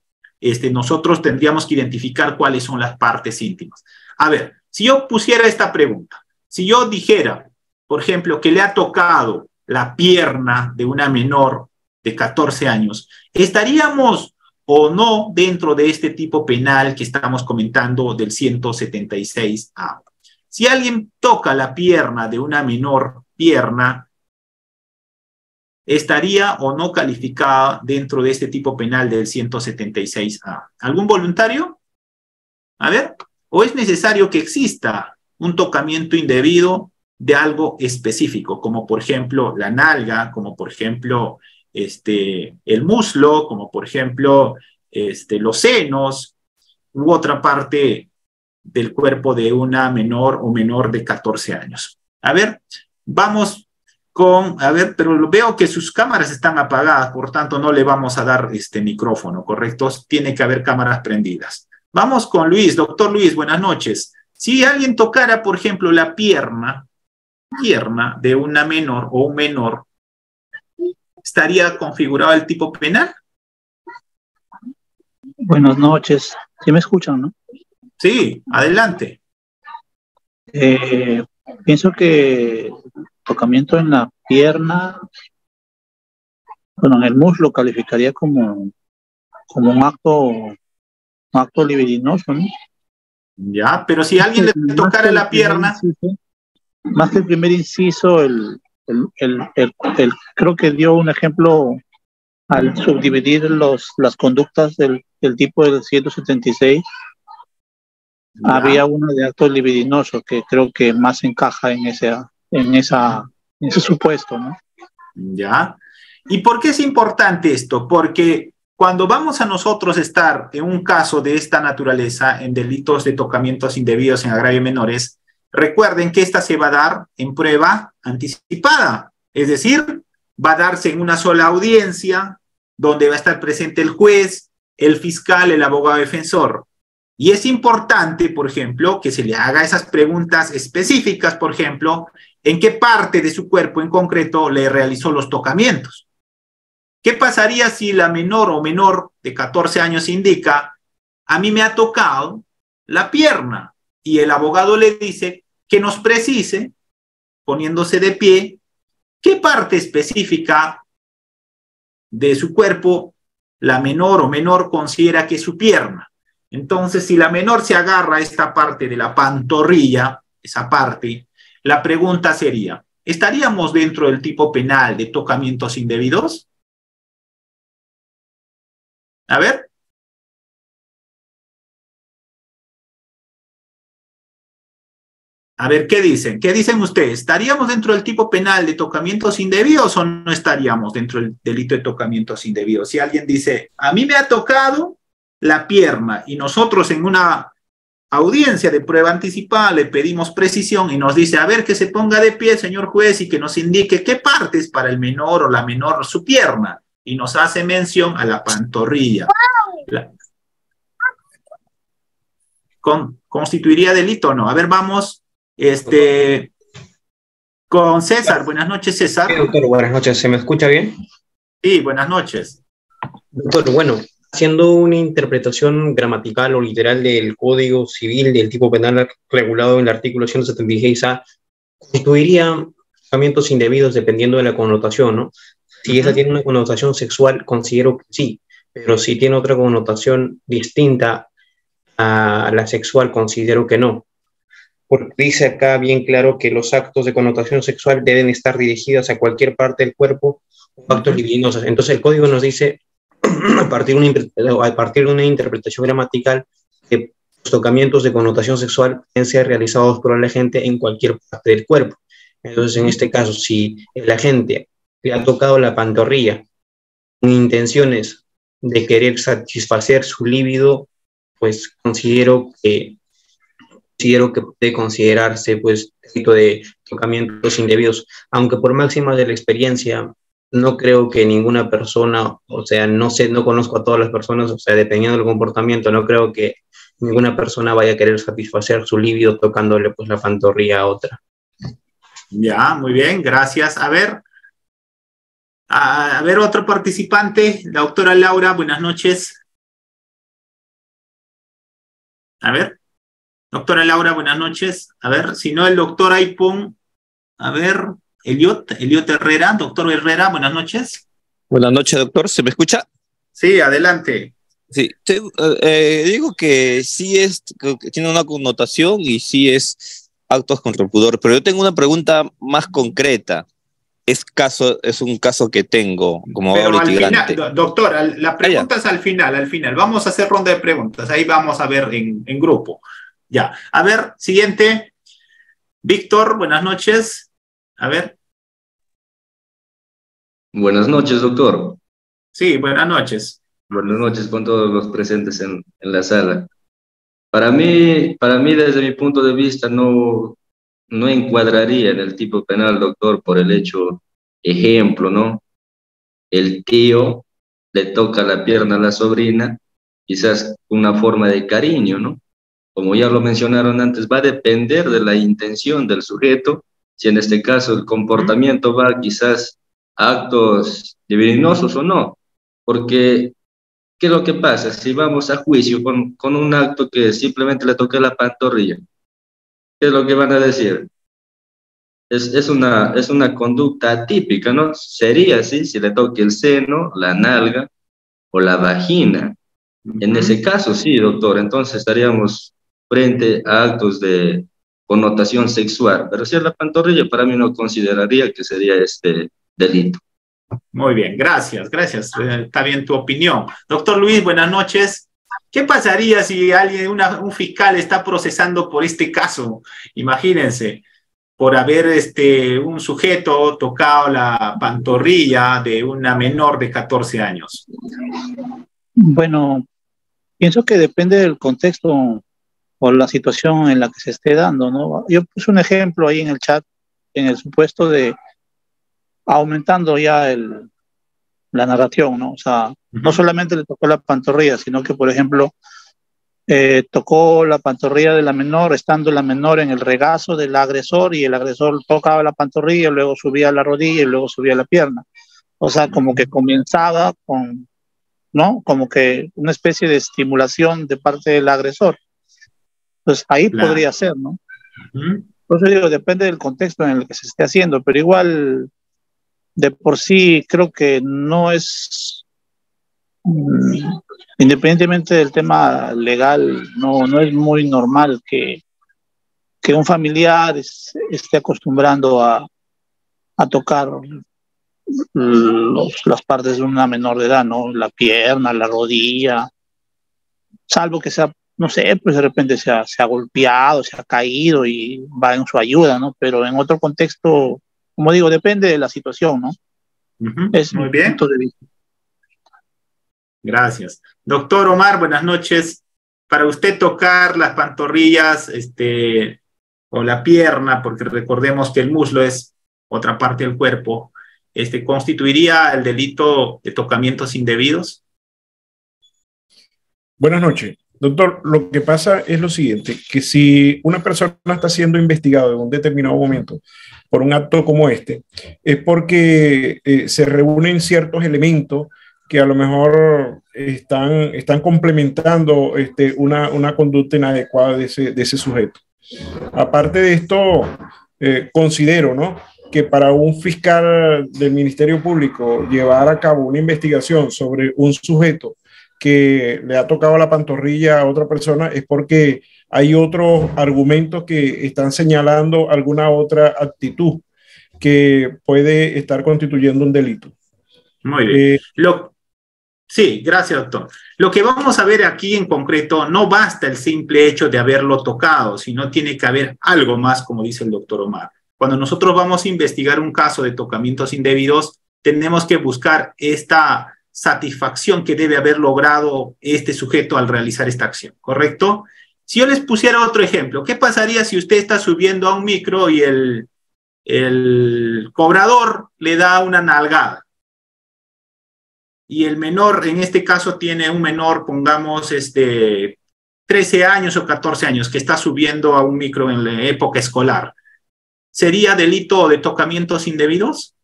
S1: nosotros tendríamos que identificar cuáles son las partes íntimas. A ver, si yo pusiera esta pregunta, si yo dijera, por ejemplo, que le ha tocado la pierna de una menor de 14 años, ¿estaríamos o no dentro de este tipo penal que estamos comentando del 176A? Si alguien toca la pierna de una menor pierna, ¿estaría o no calificada dentro de este tipo penal del 176A? ¿Algún voluntario? A ver, ¿o es necesario que exista un tocamiento indebido de algo específico, como por ejemplo la nalga, como por ejemplo el muslo, como por ejemplo los senos, u otra parte del cuerpo de una menor o menor de 14 años? A ver, vamos pero veo que sus cámaras están apagadas, por tanto no le vamos a dar micrófono, ¿correcto? Tiene que haber cámaras prendidas. Vamos con Luis. Doctor Luis, buenas noches. Si alguien tocara, por ejemplo, la pierna de una menor o un menor, ¿estaría configurado el tipo penal?
S14: Buenas noches. ¿Sí me escuchan, no?
S1: Sí, adelante.
S14: Pienso que tocamiento en la pierna, bueno, en el muslo calificaría como como un acto libidinoso, ¿no?
S1: Ya, pero si alguien le tocara la pierna.
S14: Más que el primer inciso, creo que dio un ejemplo al subdividir las conductas del tipo del 176.
S1: Ya.
S14: Había uno de acto libidinoso que creo que más encaja en ese supuesto, ¿no?
S1: Ya. ¿Y por qué es importante esto? Porque cuando vamos a nosotros estar en un caso de esta naturaleza, en delitos de tocamientos indebidos en agravio de menores, recuerden que esta se va a dar en prueba anticipada, es decir, va a darse en una sola audiencia donde va a estar presente el juez, el fiscal, el abogado defensor. Y es importante, por ejemplo, que se le haga esas preguntas específicas, por ejemplo, en qué parte de su cuerpo en concreto le realizó los tocamientos. ¿Qué pasaría si la menor o menor de 14 años indica, a mí me ha tocado la pierna? Y el abogado le dice que nos precise, poniéndose de pie, qué parte específica de su cuerpo la menor o menor considera que es su pierna. Entonces, si la menor se agarra a esta parte de la pantorrilla, esa parte, la pregunta sería, ¿estaríamos dentro del tipo penal de tocamientos indebidos? A ver. A ver, ¿qué dicen? ¿Qué dicen ustedes? ¿Estaríamos dentro del tipo penal de tocamientos indebidos o no estaríamos dentro del delito de tocamientos indebidos? Si alguien dice, a mí me ha tocado la pierna y nosotros en una audiencia de prueba anticipada le pedimos precisión y nos dice, a ver, que se ponga de pie, señor juez, y que nos indique qué parte es para el menor o la menor su pierna, y nos hace mención a la pantorrilla. ¿Constituiría delito o no? A ver, vamos con César. Buenas noches, César.
S15: Sí, doctor, buenas noches. ¿Se me escucha bien?
S1: Sí, buenas noches.
S15: Doctor, bueno, haciendo una interpretación gramatical o literal del Código Civil del tipo penal regulado en el artículo 176A, constituiría tocamientos indebidos dependiendo de la connotación, ¿no? Si esa tiene una connotación sexual, considero que sí, pero si tiene otra connotación distinta a la sexual, considero que no. Porque dice acá bien claro que los actos de connotación sexual deben estar dirigidos a cualquier parte del cuerpo o actos libidinosos. Entonces el código nos dice, a partir de una interpretación gramatical, que los tocamientos de connotación sexual deben ser realizados por el agente en cualquier parte del cuerpo. Entonces en este caso, si el agente le ha tocado la pantorrilla con intenciones de querer satisfacer su líbido, pues considero que puede considerarse pues delito de tocamientos indebidos, aunque por máxima de la experiencia no creo que ninguna persona, o sea, no conozco a todas las personas, o sea, dependiendo del comportamiento, no creo que ninguna persona vaya a querer satisfacer su libido tocándole pues la pantorrilla a otra.
S1: Ya, muy bien, gracias. A ver, otro participante, la doctora Laura, buenas noches. A ver. Doctora Laura, buenas noches. A ver, si no, el doctor Aipón. A ver, Eliot Herrera. Doctor Herrera, buenas noches.
S16: Buenas noches, doctor. ¿Se me escucha?
S1: Sí, adelante.
S16: Sí, digo que sí que tiene una connotación y sí es actos contra el pudor, pero yo tengo una pregunta más concreta. Es un caso que tengo como abogado litigante.
S1: Doctora, la pregunta es al final. Vamos a hacer ronda de preguntas. Ahí vamos a ver en grupo. Ya. A ver, siguiente. Víctor, buenas noches. A ver.
S17: Buenas noches, doctor.
S1: Sí, buenas noches.
S17: Buenas noches con todos los presentes en la sala. Para mí, desde mi punto de vista, no encuadraría en el tipo penal, doctor, por el hecho, ejemplo, ¿no? El tío le toca la pierna a la sobrina, quizás una forma de cariño, ¿no? Como ya lo mencionaron antes, va a depender de la intención del sujeto, si en este caso el comportamiento va quizás a actos libidinosos o no, porque ¿qué es lo que pasa? Si vamos a juicio con un acto que simplemente le toca la pantorrilla, ¿qué es lo que van a decir? Es una conducta atípica, ¿no? Sería así si le toca el seno, la nalga o la vagina. En ese caso, sí, doctor, entonces estaríamos frente a actos de connotación sexual, pero si es la pantorrilla, para mí no consideraría que sería este delito.
S1: Muy bien, gracias, gracias. Está bien tu opinión. Doctor Luis, buenas noches. ¿Qué pasaría si alguien, un fiscal está procesando por este caso? Imagínense, por haber un sujeto tocado la pantorrilla de una menor de 14 años.
S14: Bueno, pienso que depende del contexto o la situación en la que se esté dando, ¿no? Yo puse un ejemplo ahí en el chat, en el supuesto de aumentando ya la narración, ¿no? O sea, no solamente le tocó la pantorrilla, sino que, por ejemplo, tocó la pantorrilla de la menor, estando la menor en el regazo del agresor, y el agresor tocaba la pantorrilla, luego subía la rodilla y luego subía la pierna. O sea, como que comenzaba con, ¿no? Como que una especie de estimulación de parte del agresor. Pues ahí
S1: Claro.
S14: podría ser, ¿no? Por eso digo, depende del contexto en el que se esté haciendo, pero igual, de por sí, creo que no es, independientemente del tema legal, no es muy normal que un familiar esté acostumbrando a tocar las partes de una menor de edad, ¿no? La pierna, la rodilla, salvo que sea, no sé, pues de repente se ha golpeado, se ha caído y va en su ayuda, ¿no? Pero en otro contexto, como digo, depende de la situación, ¿no? Es
S1: Muy
S14: mi
S1: bien.
S14: punto de vista.
S1: Gracias. Doctor Omar, buenas noches. Para usted tocar las pantorrillas o la pierna, porque recordemos que el muslo es otra parte del cuerpo, ¿constituiría el delito de tocamientos indebidos?
S18: Buenas noches. Doctor, lo que pasa es lo siguiente, que si una persona está siendo investigada en un determinado momento por un acto como este, es porque se reúnen ciertos elementos que a lo mejor están complementando una conducta inadecuada de ese sujeto. Aparte de esto, considero, ¿no?, que para un fiscal del Ministerio Público llevar a cabo una investigación sobre un sujeto que le ha tocado la pantorrilla a otra persona es porque hay otros argumentos que están señalando alguna otra actitud que puede estar constituyendo un delito.
S1: Muy bien. Sí, gracias, doctor. Lo que vamos a ver aquí en concreto, no basta el simple hecho de haberlo tocado, sino tiene que haber algo más, como dice el doctor Omar. Cuando nosotros vamos a investigar un caso de tocamientos indebidos, tenemos que buscar esta satisfacción que debe haber logrado este sujeto al realizar esta acción, ¿correcto? Si yo les pusiera otro ejemplo, ¿qué pasaría si usted está subiendo a un micro y el cobrador le da una nalgada? Y el menor, en este caso tiene un menor, pongamos 13 años o 14 años, que está subiendo a un micro en la época escolar. ¿Sería delito de tocamientos indebidos?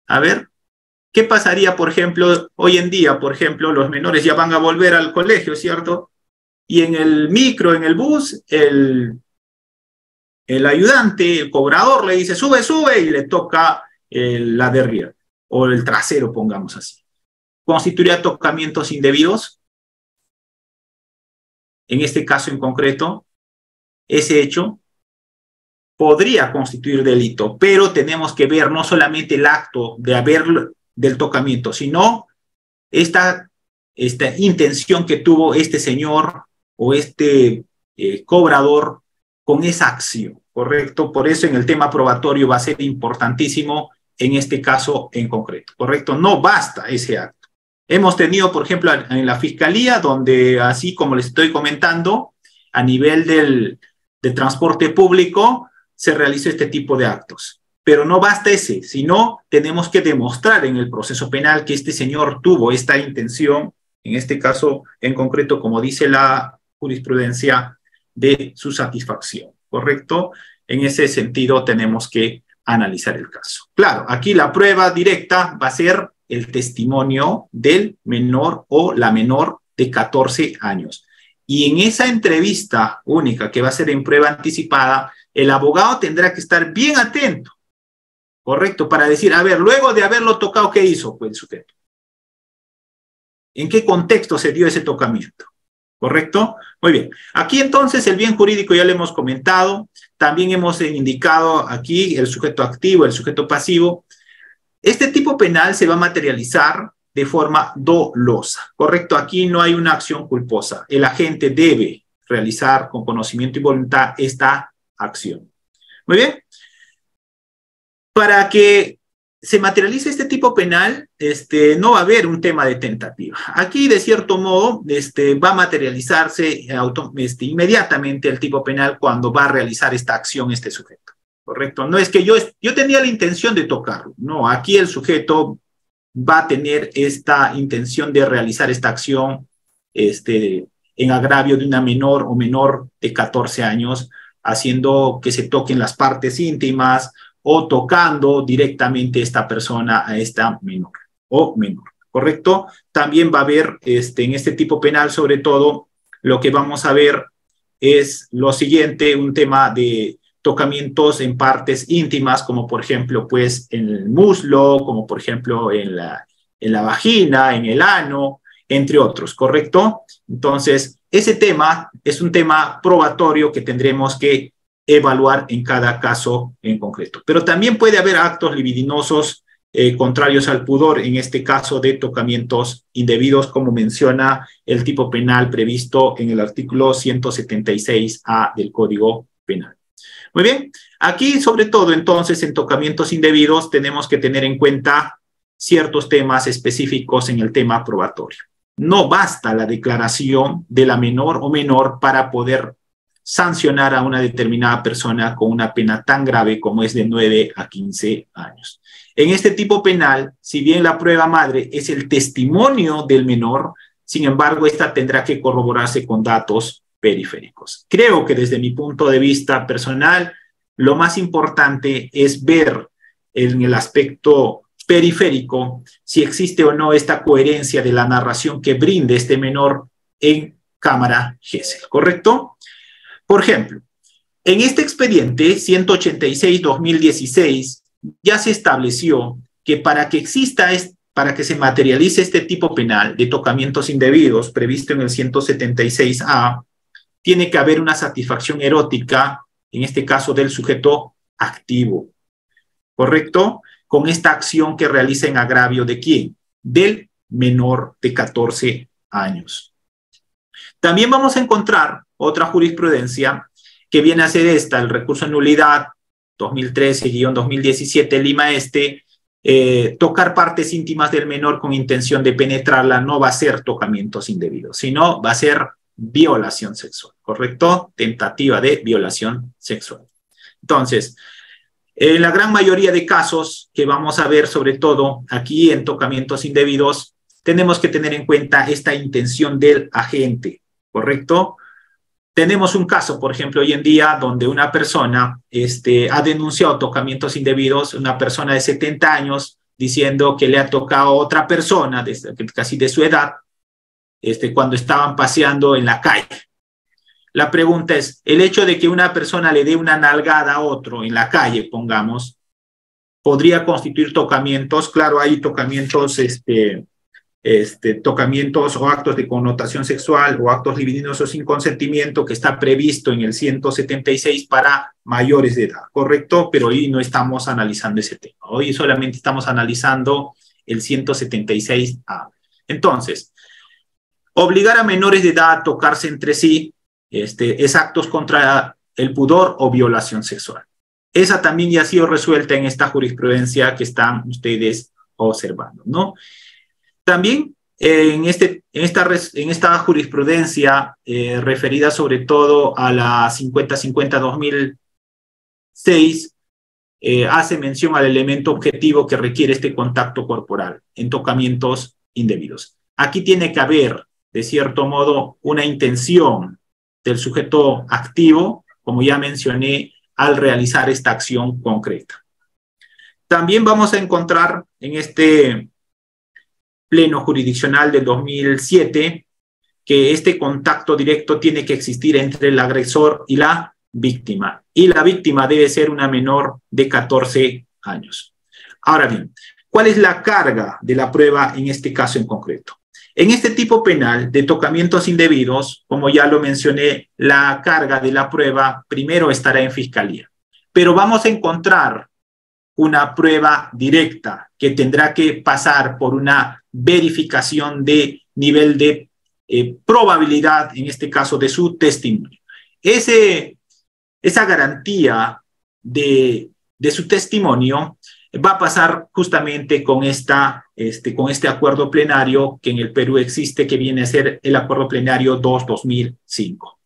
S1: A ver, ¿qué pasaría, por ejemplo, hoy en día, por ejemplo, los menores ya van a volver al colegio, ¿cierto? Y en el micro, en el bus, el ayudante, el cobrador le dice, sube, sube, y le toca la de arriba, o el trasero, pongamos así. ¿Constituiría tocamientos indebidos? En este caso en concreto, ese hecho podría constituir delito, pero tenemos que ver no solamente el acto del tocamiento, sino esta intención que tuvo este señor o cobrador con esa acción, ¿correcto? Por eso en el tema probatorio va a ser importantísimo en este caso en concreto, ¿correcto? No basta ese acto. Hemos tenido, por ejemplo, en la Fiscalía, donde así como les estoy comentando, a nivel del transporte público, se realiza este tipo de actos. Pero no basta ese, sino tenemos que demostrar en el proceso penal que este señor tuvo esta intención, en este caso en concreto, como dice la jurisprudencia, de su satisfacción, ¿correcto? En ese sentido tenemos que analizar el caso. Claro, aquí la prueba directa va a ser el testimonio del menor o la menor de 14 años. Y en esa entrevista única que va a ser en prueba anticipada, el abogado tendrá que estar bien atento, ¿correcto? Para decir, a ver, luego de haberlo tocado, ¿qué hizo pues, el sujeto? ¿En qué contexto se dio ese tocamiento? ¿Correcto? Muy bien. Aquí entonces el bien jurídico ya lo hemos comentado. También hemos indicado aquí el sujeto activo, el sujeto pasivo. Este tipo penal se va a materializar de forma dolosa. ¿Correcto? Aquí no hay una acción culposa. El agente debe realizar con conocimiento y voluntad esta acción. Muy bien. Para que se materialice este tipo penal, no va a haber un tema de tentativa. Aquí, de cierto modo, va a materializarse inmediatamente el tipo penal cuando va a realizar esta acción este sujeto. ¿Correcto? No es que yo tenía la intención de tocarlo. No, aquí el sujeto va a tener esta intención de realizar esta acción en agravio de una menor o menor de 14 años, haciendo que se toquen las partes íntimas o tocando directamente esta persona a esta menor o menor, ¿correcto? También va a haber en este tipo penal, sobre todo, lo que vamos a ver es lo siguiente, un tema de tocamientos en partes íntimas, como por ejemplo, pues en el muslo, como por ejemplo en la vagina, en el ano, entre otros, ¿correcto? Entonces, ese tema es un tema probatorio que tendremos que evaluar en cada caso en concreto. Pero también puede haber actos libidinosos contrarios al pudor, en este caso de tocamientos indebidos, como menciona el tipo penal previsto en el artículo 176A del Código Penal. Muy bien, aquí sobre todo entonces en tocamientos indebidos tenemos que tener en cuenta ciertos temas específicos en el tema probatorio. No basta la declaración de la menor o menor para poder sancionar a una determinada persona con una pena tan grave como es de 9 a 15 años. En este tipo penal, si bien la prueba madre es el testimonio del menor, sin embargo, esta tendrá que corroborarse con datos periféricos. Creo que desde mi punto de vista personal, lo más importante es ver en el aspecto periférico si existe o no esta coherencia de la narración que brinde este menor en cámara Gesell, ¿correcto? Por ejemplo, en este expediente 186-2016 ya se estableció que para que se materialice este tipo penal de tocamientos indebidos previsto en el 176A, tiene que haber una satisfacción erótica, en este caso del sujeto activo, ¿correcto? Con esta acción que realiza en agravio ¿de quién? Del menor de 14 años. También vamos a encontrar otra jurisprudencia que viene a ser esta, el recurso de nulidad 2013-2017 Lima Este, tocar partes íntimas del menor con intención de penetrarla no va a ser tocamientos indebidos, sino va a ser violación sexual, ¿correcto? Tentativa de violación sexual. Entonces, en la gran mayoría de casos que vamos a ver, sobre todo aquí en tocamientos indebidos, tenemos que tener en cuenta esta intención del agente, ¿correcto? Tenemos un caso, por ejemplo, hoy en día donde una persona ha denunciado tocamientos indebidos, una persona de 70 años, diciendo que le ha tocado a otra persona, casi de su edad, cuando estaban paseando en la calle. La pregunta es, ¿el hecho de que una persona le dé una nalgada a otro en la calle, pongamos, podría constituir tocamientos? Claro, hay tocamientos, tocamientos o actos de connotación sexual o actos libidinosos sin consentimiento que está previsto en el 176 para mayores de edad, ¿correcto? Pero hoy no estamos analizando ese tema. Hoy solamente estamos analizando el 176A. Entonces, obligar a menores de edad a tocarse entre sí es actos contra el pudor o violación sexual. Esa también ya ha sido resuelta en esta jurisprudencia que están ustedes observando, ¿no? También en esta jurisprudencia referida sobre todo a la 50-50-2006, hace mención al elemento objetivo que requiere este contacto corporal en tocamientos indebidos. Aquí tiene que haber, de cierto modo, una intención del sujeto activo, como ya mencioné, al realizar esta acción concreta. También vamos a encontrar en este pleno jurisdiccional del 2007 que este contacto directo tiene que existir entre el agresor y la víctima debe ser una menor de 14 años. Ahora bien, ¿cuál es la carga de la prueba en este caso en concreto? En este tipo penal de tocamientos indebidos, como ya lo mencioné, la carga de la prueba primero estará en fiscalía, pero vamos a encontrar una prueba directa que tendrá que pasar por una verificación de nivel de probabilidad, en este caso de su testimonio. Esa garantía de su testimonio va a pasar justamente con este acuerdo plenario que en el Perú existe, que viene a ser el acuerdo plenario 2-2005.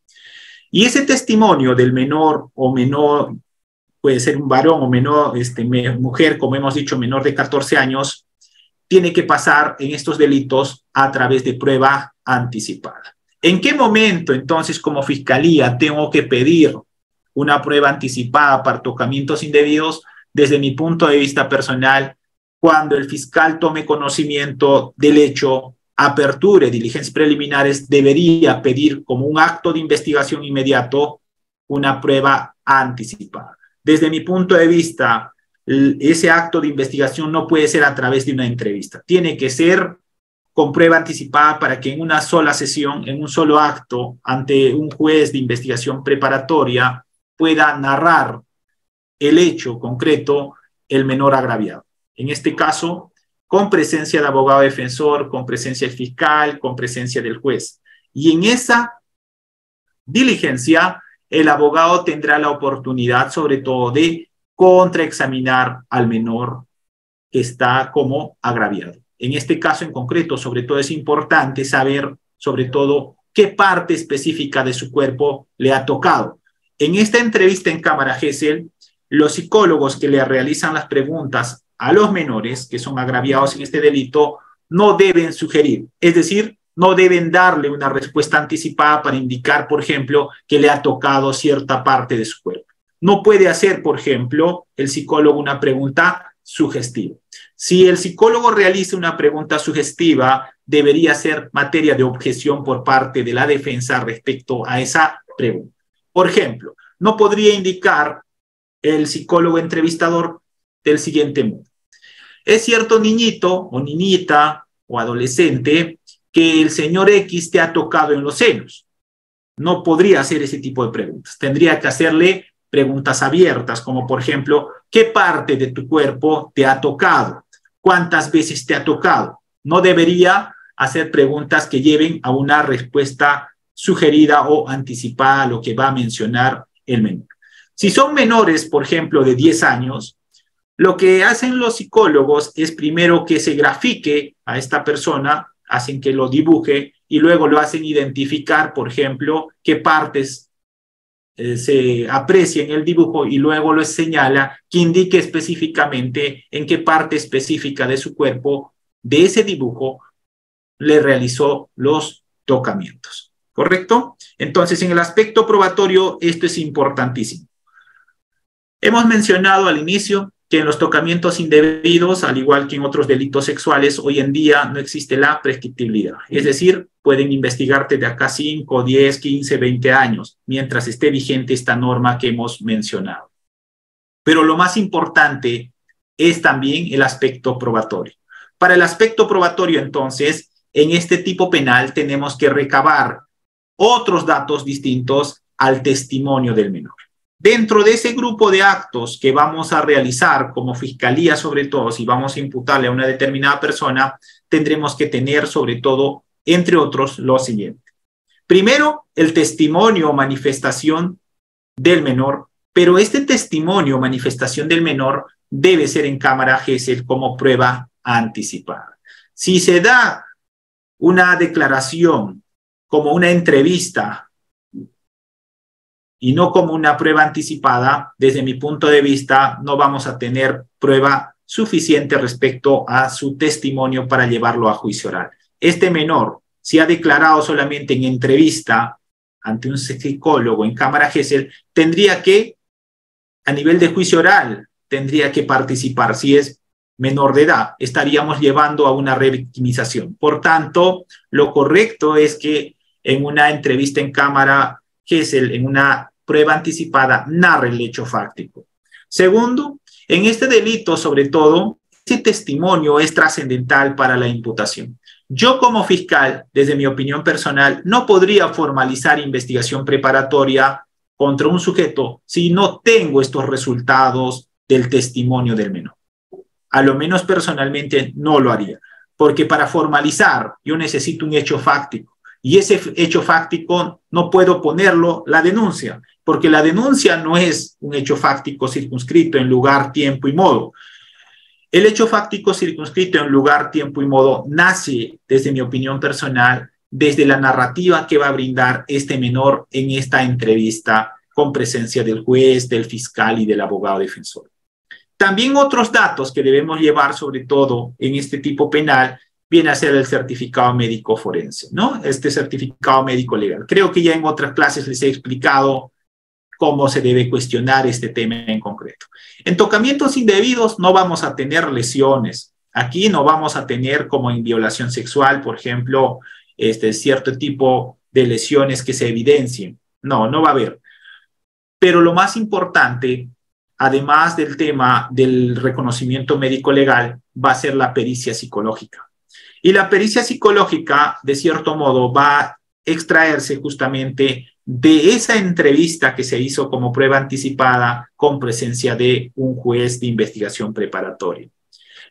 S1: Y ese testimonio del menor o menor, puede ser un varón o menor, mujer, como hemos dicho, menor de 14 años, tiene que pasar en estos delitos a través de prueba anticipada. ¿En qué momento, entonces, como fiscalía, tengo que pedir una prueba anticipada para tocamientos indebidos? Desde mi punto de vista personal, cuando el fiscal tome conocimiento del hecho, aperture diligencias preliminares, debería pedir como un acto de investigación inmediato una prueba anticipada. Desde mi punto de vista, ese acto de investigación no puede ser a través de una entrevista. Tiene que ser con prueba anticipada para que en una sola sesión, en un solo acto, ante un juez de investigación preparatoria, pueda narrar el hecho concreto el menor agraviado. En este caso, con presencia de abogado defensor, con presencia del fiscal, con presencia del juez. Y en esa diligencia, el abogado tendrá la oportunidad, sobre todo, de contraexaminar al menor que está como agraviado. En este caso en concreto, sobre todo, es importante saber, sobre todo, qué parte específica de su cuerpo le ha tocado. En esta entrevista en cámara Gesell, los psicólogos que le realizan las preguntas a los menores que son agraviados en este delito no deben sugerir, es decir, no deben darle una respuesta anticipada para indicar, por ejemplo, que le ha tocado cierta parte de su cuerpo. No puede hacer, por ejemplo, el psicólogo una pregunta sugestiva. Si el psicólogo realiza una pregunta sugestiva, debería ser materia de objeción por parte de la defensa respecto a esa pregunta. Por ejemplo, no podría indicar el psicólogo entrevistador del siguiente modo: ¿es cierto, niñito o niñita o adolescente, que el señor X te ha tocado en los senos? No podría hacer ese tipo de preguntas. Tendría que hacerle preguntas abiertas, como por ejemplo, ¿qué parte de tu cuerpo te ha tocado? ¿Cuántas veces te ha tocado? No debería hacer preguntas que lleven a una respuesta sugerida o anticipada a lo que va a mencionar el menor. Si son menores, por ejemplo, de 10 años, lo que hacen los psicólogos es primero que se grafique a esta persona, hacen que lo dibuje y luego lo hacen identificar, por ejemplo, qué partes se aprecia en el dibujo y luego lo señala, que indique específicamente en qué parte específica de su cuerpo, de ese dibujo, le realizó los tocamientos. ¿Correcto? Entonces, en el aspecto probatorio, esto es importantísimo. Hemos mencionado al inicio que en los tocamientos indebidos, al igual que en otros delitos sexuales, hoy en día no existe la prescriptibilidad. Es decir, pueden investigarte de acá 5, 10, 15, 20 años, mientras esté vigente esta norma que hemos mencionado. Pero lo más importante es también el aspecto probatorio. Para el aspecto probatorio, entonces, en este tipo penal tenemos que recabar otros datos distintos al testimonio del menor. Dentro de ese grupo de actos que vamos a realizar como fiscalía, sobre todo, si vamos a imputarle a una determinada persona, tendremos que tener, sobre todo, entre otros, lo siguiente. Primero, el testimonio o manifestación del menor, pero este testimonio o manifestación del menor debe ser en cámara Gesell como prueba anticipada. Si se da una declaración como una entrevista y no como una prueba anticipada, desde mi punto de vista, no vamos a tener prueba suficiente respecto a su testimonio para llevarlo a juicio oral. Este menor, si ha declarado solamente en entrevista ante un psicólogo en cámara Gesell, tendría que, a nivel de juicio oral, tendría que participar. Si es menor de edad, estaríamos llevando a una revictimización. Por tanto, lo correcto es que en una entrevista en cámara Gesell, en una prueba anticipada, narre el hecho fáctico. Segundo, en este delito, sobre todo, ese testimonio es trascendental para la imputación. Yo como fiscal, desde mi opinión personal, no podría formalizar investigación preparatoria contra un sujeto si no tengo estos resultados del testimonio del menor. A lo menos personalmente no lo haría, porque para formalizar yo necesito un hecho fáctico y ese hecho fáctico no puedo ponerlo la denuncia, porque la denuncia no es un hecho fáctico circunscrito en lugar, tiempo y modo. El hecho fáctico circunscrito en lugar, tiempo y modo nace, desde mi opinión personal, desde la narrativa que va a brindar este menor en esta entrevista con presencia del juez, del fiscal y del abogado defensor. También otros datos que debemos llevar, sobre todo en este tipo penal, viene a ser el certificado médico forense, ¿no? Este certificado médico legal. Creo que ya en otras clases les he explicado cómo se debe cuestionar este tema en concreto. En tocamientos indebidos no vamos a tener lesiones. Aquí no vamos a tener, como en violación sexual, por ejemplo, cierto tipo de lesiones que se evidencien. No, no va a haber. Pero lo más importante, además del tema del reconocimiento médico legal, va a ser la pericia psicológica. Y la pericia psicológica, de cierto modo, va a extraerse justamente de esa entrevista que se hizo como prueba anticipada con presencia de un juez de investigación preparatoria.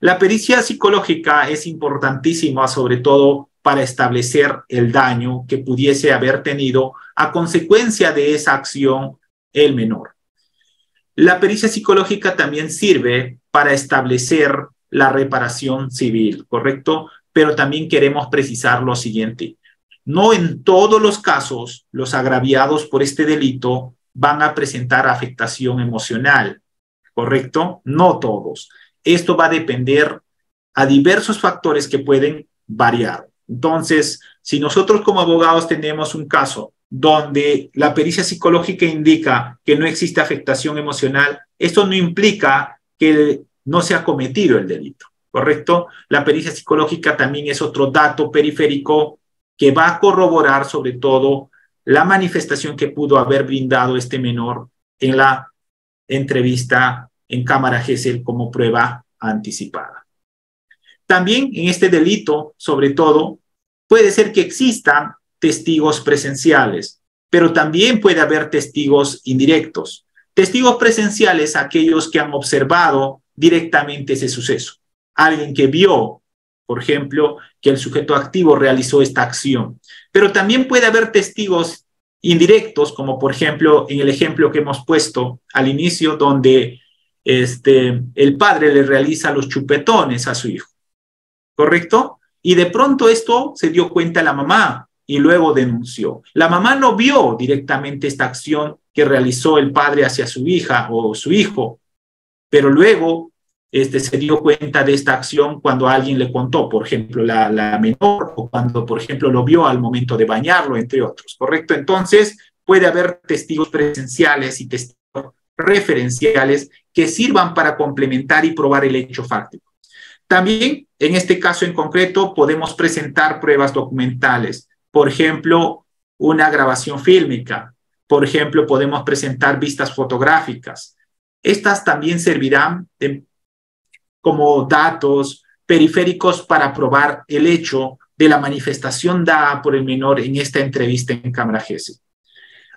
S1: La pericia psicológica es importantísima, sobre todo para establecer el daño que pudiese haber tenido a consecuencia de esa acción el menor. La pericia psicológica también sirve para establecer la reparación civil, ¿correcto? Pero también queremos precisar lo siguiente. No en todos los casos los agraviados por este delito van a presentar afectación emocional, ¿correcto? No todos. Esto va a depender a diversos factores que pueden variar. Entonces, si nosotros como abogados tenemos un caso donde la pericia psicológica indica que no existe afectación emocional, esto no implica que no se ha cometido el delito, ¿correcto? La pericia psicológica también es otro dato periférico que va a corroborar sobre todo la manifestación que pudo haber brindado este menor en la entrevista en cámara Gesell como prueba anticipada. También en este delito, sobre todo, puede ser que existan testigos presenciales, pero también puede haber testigos indirectos. Testigos presenciales, aquellos que han observado directamente ese suceso. Alguien que vio, por ejemplo, que el sujeto activo realizó esta acción. Pero también puede haber testigos indirectos, como por ejemplo en el ejemplo que hemos puesto al inicio, donde el padre le realiza los chupetones a su hijo, ¿correcto? Y de pronto esto se dio cuenta la mamá y luego denunció. La mamá no vio directamente esta acción que realizó el padre hacia su hija o su hijo, pero luego se dio cuenta de esta acción cuando alguien le contó, por ejemplo, la menor, o cuando, por ejemplo, lo vio al momento de bañarlo, entre otros, ¿correcto? Entonces, puede haber testigos presenciales y testigos referenciales que sirvan para complementar y probar el hecho fáctico. También, en este caso en concreto, podemos presentar pruebas documentales, por ejemplo, una grabación fílmica, por ejemplo, podemos presentar vistas fotográficas. Estas también servirán como datos periféricos para probar el hecho de la manifestación dada por el menor en esta entrevista en cámara Gesell.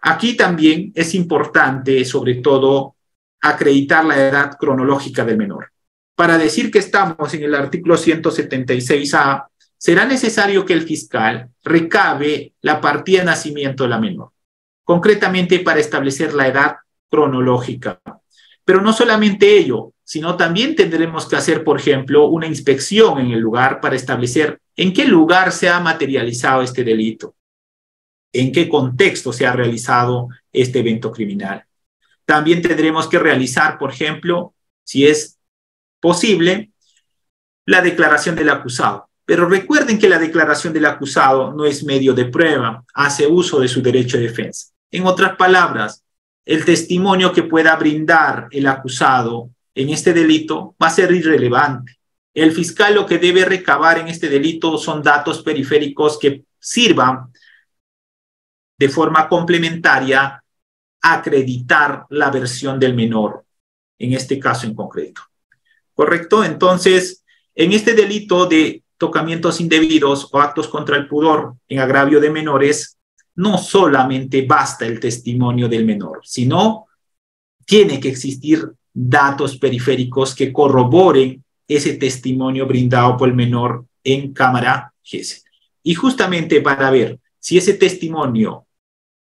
S1: Aquí también es importante, sobre todo, acreditar la edad cronológica del menor. Para decir que estamos en el artículo 176A, será necesario que el fiscal recabe la partida de nacimiento de la menor, concretamente para establecer la edad cronológica. Pero no solamente ello, sino también tendremos que hacer, por ejemplo, una inspección en el lugar para establecer en qué lugar se ha materializado este delito, en qué contexto se ha realizado este evento criminal. También tendremos que realizar, por ejemplo, si es posible, la declaración del acusado. Pero recuerden que la declaración del acusado no es medio de prueba, hace uso de su derecho de defensa. En otras palabras, el testimonio que pueda brindar el acusado en este delito va a ser irrelevante. El fiscal lo que debe recabar en este delito son datos periféricos que sirvan de forma complementaria a acreditar la versión del menor, en este caso en concreto. ¿Correcto? Entonces, en este delito de tocamientos indebidos o actos contra el pudor en agravio de menores, no solamente basta el testimonio del menor, sino tiene que existir datos periféricos que corroboren ese testimonio brindado por el menor en cámara Gesell. Y justamente para ver si ese testimonio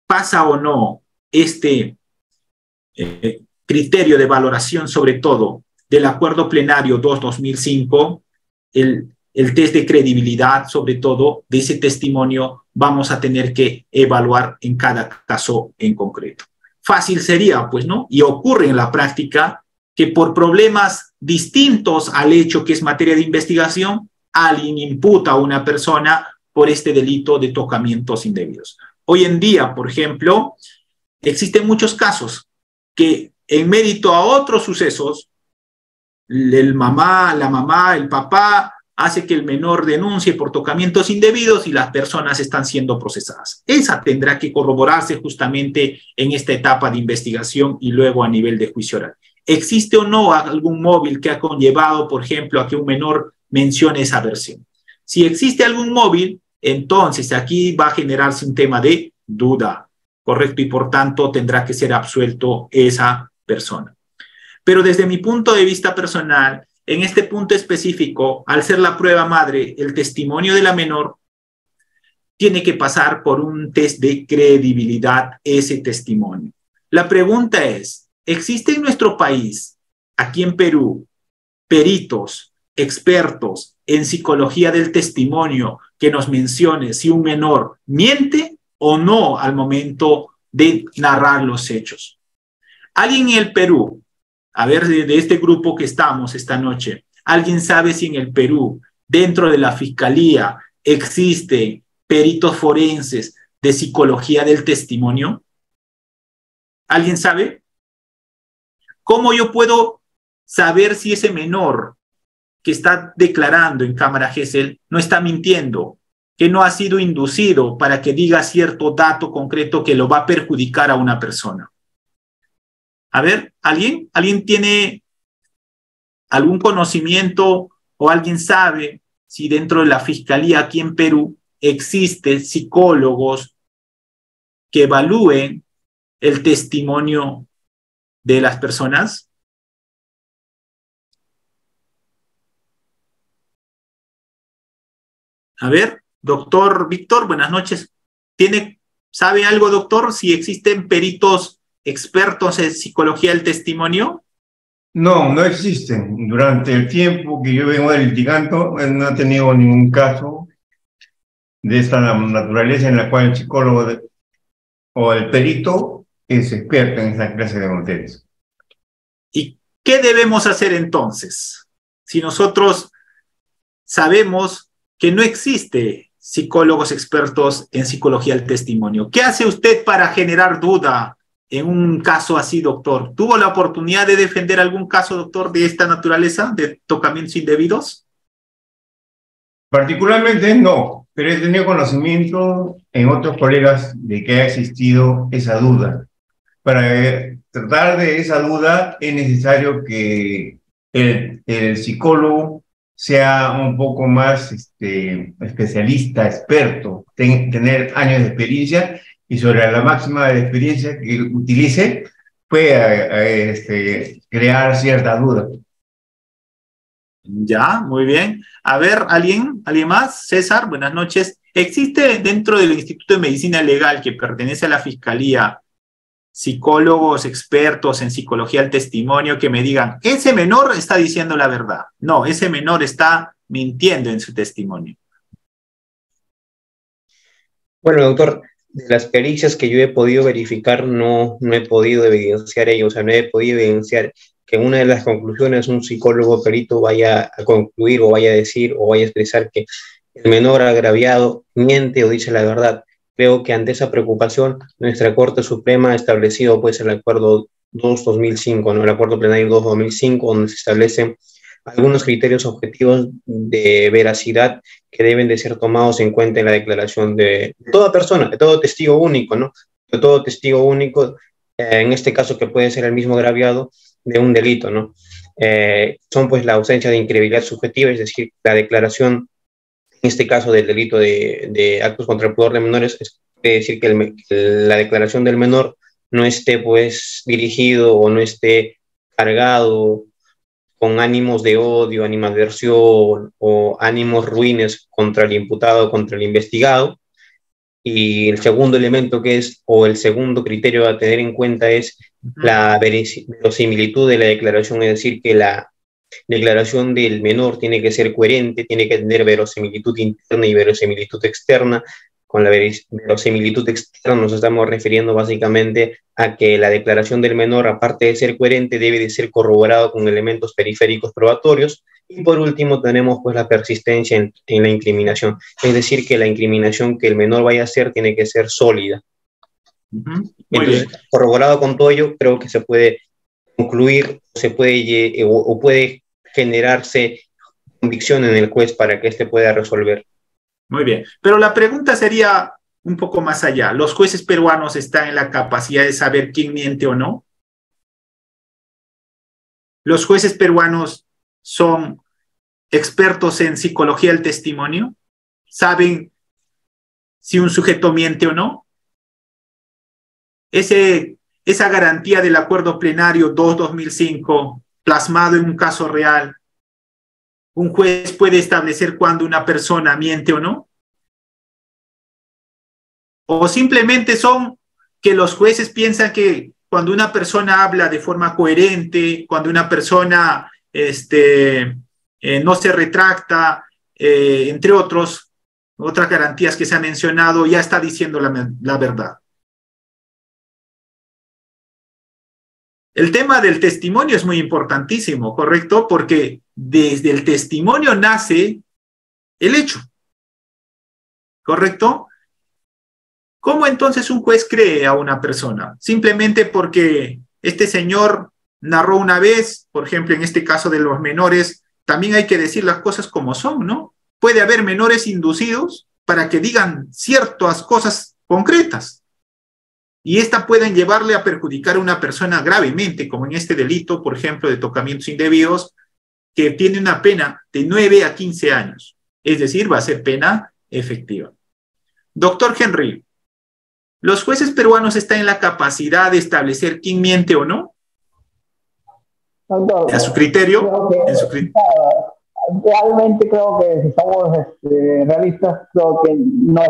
S1: pasa o no este criterio de valoración, sobre todo del Acuerdo Plenario 2-2005, el test de credibilidad, sobre todo, de ese testimonio, vamos a tener que evaluar en cada caso en concreto. Fácil sería, pues, ¿no? Y ocurre en la práctica que por problemas distintos al hecho que es materia de investigación, alguien imputa a una persona por este delito de tocamientos indebidos. Hoy en día, por ejemplo, existen muchos casos que en mérito a otros sucesos, la mamá, el papá, hace que el menor denuncie por tocamientos indebidos y las personas están siendo procesadas. Esa tendrá que corroborarse justamente en esta etapa de investigación y luego a nivel de juicio oral. ¿Existe o no algún móvil que ha conllevado, por ejemplo, a que un menor mencione esa versión? Si existe algún móvil, entonces aquí va a generarse un tema de duda, ¿correcto? Y por tanto tendrá que ser absuelto esa persona. Pero desde mi punto de vista personal, en este punto específico, al ser la prueba madre, el testimonio de la menor tiene que pasar por un test de credibilidad ese testimonio. La pregunta es, ¿existe en nuestro país, aquí en Perú, peritos, expertos en psicología del testimonio que nos mencione si un menor miente o no al momento de narrar los hechos? ¿Alguien en el Perú, a ver, de este grupo que estamos esta noche, alguien sabe si en el Perú, dentro de la Fiscalía, existen peritos forenses de psicología del testimonio? ¿Alguien sabe? ¿Cómo yo puedo saber si ese menor que está declarando en cámara Gesell no está mintiendo, que no ha sido inducido para que diga cierto dato concreto que lo va a perjudicar a una persona? A ver, ¿alguien tiene algún conocimiento o alguien sabe si dentro de la Fiscalía aquí en Perú existen psicólogos que evalúen el testimonio de las personas? A ver, doctor Víctor, buenas noches. ¿Sabe algo, doctor, si existen peritos expertos en psicología del testimonio?
S7: No, no existen. Durante el tiempo que yo vengo litigando, no he tenido ningún caso de esta naturaleza en la cual el psicólogo o el perito es experto en esa clase de materias.
S1: ¿Y qué debemos hacer entonces? Si nosotros sabemos que no existe psicólogos expertos en psicología del testimonio, ¿qué hace usted para generar duda en un caso así, doctor? ¿Tuvo la oportunidad de defender algún caso, doctor, de esta naturaleza, de tocamientos indebidos?
S7: Particularmente no, pero he tenido conocimiento en otros colegas de que ha existido esa duda. Para tratar de esa duda es necesario que el psicólogo sea un poco más especialista, experto, tener años de experiencia, y sobre la máxima de experiencia que utilice puede crear cierta duda.
S1: Ya, muy bien. A ver, ¿alguien más? César, buenas noches. ¿Existe dentro del Instituto de Medicina Legal, que pertenece a la Fiscalía, psicólogos expertos en psicología del testimonio que me digan, ese menor está diciendo la verdad? No, ese menor está mintiendo en su testimonio.
S15: Bueno, doctor, de las pericias que yo he podido verificar, no he podido evidenciar ello, o sea, no he podido evidenciar que en una de las conclusiones un psicólogo perito vaya a concluir o vaya a decir o vaya a expresar que el menor agraviado miente o dice la verdad. Creo que ante esa preocupación, nuestra Corte Suprema ha establecido pues el Acuerdo 2-2005, ¿no? El Acuerdo Plenario 2-2005, donde se establecen algunos criterios objetivos de veracidad que deben de ser tomados en cuenta en la declaración de toda persona, de todo testigo único, ¿no? De todo testigo único, en este caso que puede ser el mismo agraviado de un delito, ¿no? Son pues la ausencia de incredibilidad subjetiva, es decir, la declaración este caso del delito de actos contra el pudor de menores, es decir que la declaración del menor no esté pues dirigido o no esté cargado con ánimos de odio, animadversión o ánimos ruines contra el imputado o contra el investigado. Y el segundo elemento o el segundo criterio a tener en cuenta es la verosimilitud de la declaración, es decir, que la declaración del menor tiene que ser coherente, tiene que tener verosimilitud interna y verosimilitud externa. Con la verosimilitud externa nos estamos refiriendo básicamente a que la declaración del menor, aparte de ser coherente, debe de ser corroborado con elementos periféricos probatorios. Y por último tenemos pues la persistencia en la incriminación, es decir, que la incriminación que el menor vaya a hacer tiene que ser sólida. Entonces, corroborado con todo ello, creo que se puede concluir, o puede generarse convicción en el juez para que éste pueda resolver.
S1: Muy bien, pero la pregunta sería un poco más allá. ¿Los jueces peruanos están en la capacidad de saber quién miente o no? ¿Los jueces peruanos son expertos en psicología del testimonio? ¿Saben si un sujeto miente o no? Esa garantía del acuerdo plenario 2/2005, plasmado en un caso real, ¿un juez puede establecer cuándo una persona miente o no? ¿O simplemente son que los jueces piensan que cuando una persona habla de forma coherente, cuando una persona no se retracta, entre otras garantías que se han mencionado, ya está diciendo la verdad? El tema del testimonio es muy importantísimo, ¿correcto? Porque desde el testimonio nace el hecho, ¿correcto? ¿Cómo entonces un juez cree a una persona? Simplemente porque este señor narró una vez, por ejemplo, en este caso de los menores, también hay que decir las cosas como son, ¿no? Puede haber menores inducidos para que digan ciertas cosas concretas. Y esta pueden llevarle a perjudicar a una persona gravemente, como en este delito, por ejemplo, de tocamientos indebidos, que tiene una pena de 9 a 15 años. Es decir, va a ser pena efectiva. Doctor Henry, ¿los jueces peruanos están en la capacidad de establecer quién miente o no?
S13: Doctor,
S1: ¿A su criterio?
S13: Realmente creo que si somos realistas, creo que no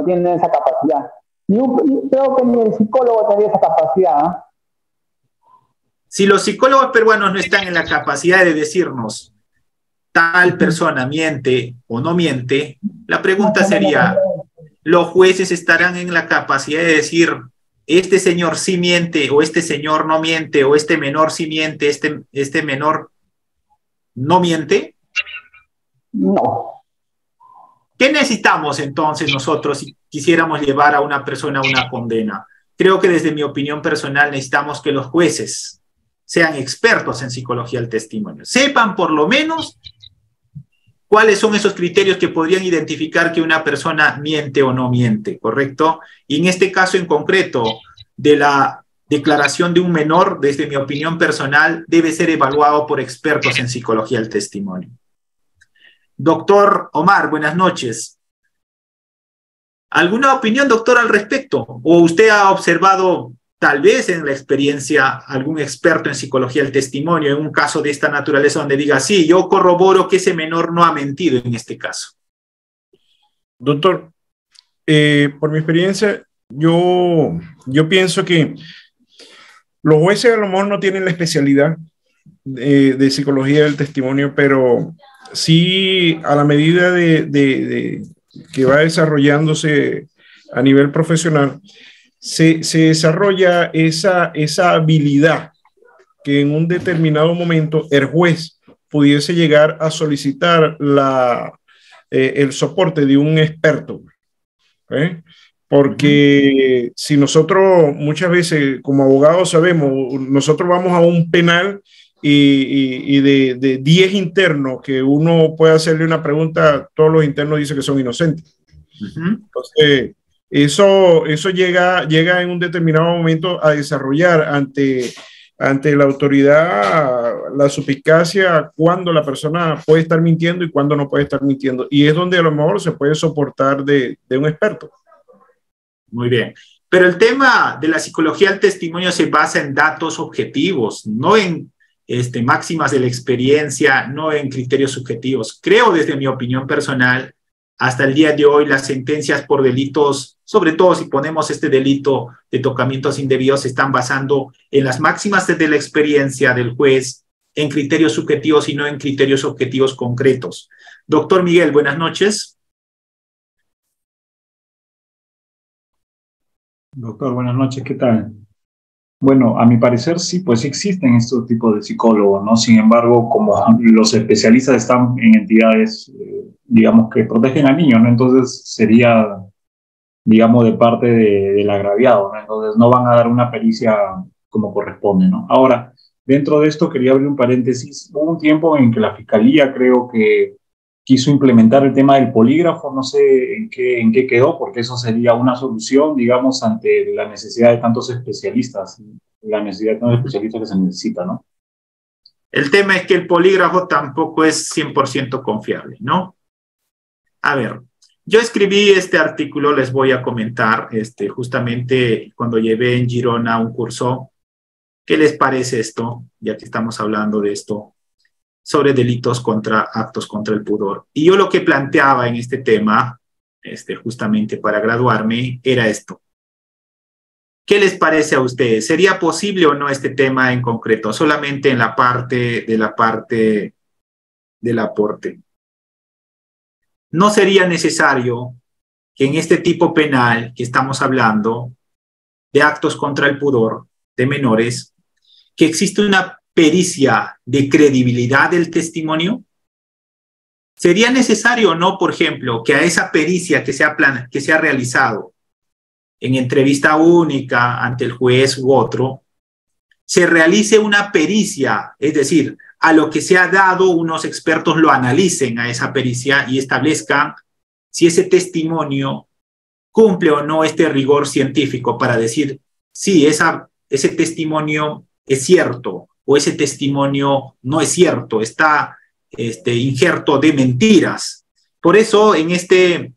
S13: tienen esa capacidad. Creo que ni el psicólogo tendría esa capacidad.
S1: Si los psicólogos peruanos no están en la capacidad de decirnos tal persona miente o no miente, la pregunta sería, ¿los jueces estarán en la capacidad de decir este señor sí miente o este señor no miente o este menor sí miente, este menor no miente?
S13: No.
S1: ¿Qué necesitamos entonces nosotros si quisiéramos llevar a una persona a una condena? Creo que desde mi opinión personal necesitamos que los jueces sean expertos en psicología del testimonio. Sepan por lo menos cuáles son esos criterios que podrían identificar que una persona miente o no miente, ¿correcto? Y en este caso en concreto, de la declaración de un menor, desde mi opinión personal, debe ser evaluado por expertos en psicología del testimonio. Doctor Omar, buenas noches. ¿Alguna opinión, doctor, al respecto? ¿O usted ha observado, tal vez en la experiencia, algún experto en psicología del testimonio en un caso de esta naturaleza donde diga, sí, yo corroboro que ese menor no ha mentido en este caso?
S18: Doctor, por mi experiencia, yo pienso que los jueces a lo mejor no tienen la especialidad de psicología del testimonio, pero sí, a la medida de que va desarrollándose a nivel profesional, se desarrolla esa habilidad que en un determinado momento el juez pudiese llegar a solicitar el soporte de un experto. Porque si nosotros muchas veces como abogados sabemos, nosotros vamos a un penal y de 10 internos que uno puede hacerle una pregunta, todos los internos dicen que son inocentes. Entonces, eso llega en un determinado momento a desarrollar ante la autoridad la suspicacia cuando la persona puede estar mintiendo y cuando no puede estar mintiendo. Y es donde a lo mejor se puede soportar de un experto.
S1: Muy bien. Pero el tema de la psicología del testimonio se basa en datos objetivos, no en máximas de la experiencia, no en criterios subjetivos. Creo, desde mi opinión personal, hasta el día de hoy, las sentencias por delitos, sobre todo si ponemos este delito de tocamientos indebidos, se están basando en las máximas de la experiencia del juez, en criterios subjetivos y no en criterios objetivos concretos. Doctor Miguel, buenas noches.
S19: Doctor, buenas noches, ¿qué tal? Bueno, a mi parecer sí, pues existen estos tipos de psicólogos, ¿no? Sin embargo, como los especialistas están en entidades, digamos, que protegen al niño, ¿no? Entonces sería, digamos, de parte del agraviado, ¿no? Entonces no van a dar una pericia como corresponde, ¿no? Ahora, dentro de esto quería abrir un paréntesis. Hubo un tiempo en que la Fiscalía creo que quiso implementar el tema del polígrafo, no sé en qué quedó, porque eso sería una solución, digamos, ante la necesidad de tantos especialistas, la necesidad de tantos especialistas que se necesita, ¿no?
S1: El tema es que el polígrafo tampoco es 100% confiable, ¿no? A ver, yo escribí este artículo, les voy a comentar, justamente cuando llevé en Girona un curso. ¿Qué les parece esto? Ya que estamos hablando de esto, sobre delitos contra actos contra el pudor. Y yo lo que planteaba en este tema, justamente para graduarme, era esto. ¿Qué les parece a ustedes? ¿Sería posible o no este tema en concreto? Solamente en la parte del aporte. ¿No sería necesario que en este tipo penal que estamos hablando, de actos contra el pudor de menores, que existe una pericia de credibilidad del testimonio? ¿Sería necesario o no, por ejemplo, que a esa pericia que se ha realizado en entrevista única ante el juez u otro, se realice una pericia, es decir, a lo que se ha dado, unos expertos lo analicen a esa pericia y establezcan si ese testimonio cumple o no este rigor científico para decir si ese testimonio es cierto o ese testimonio no es cierto, está injerto de mentiras? Por eso, en este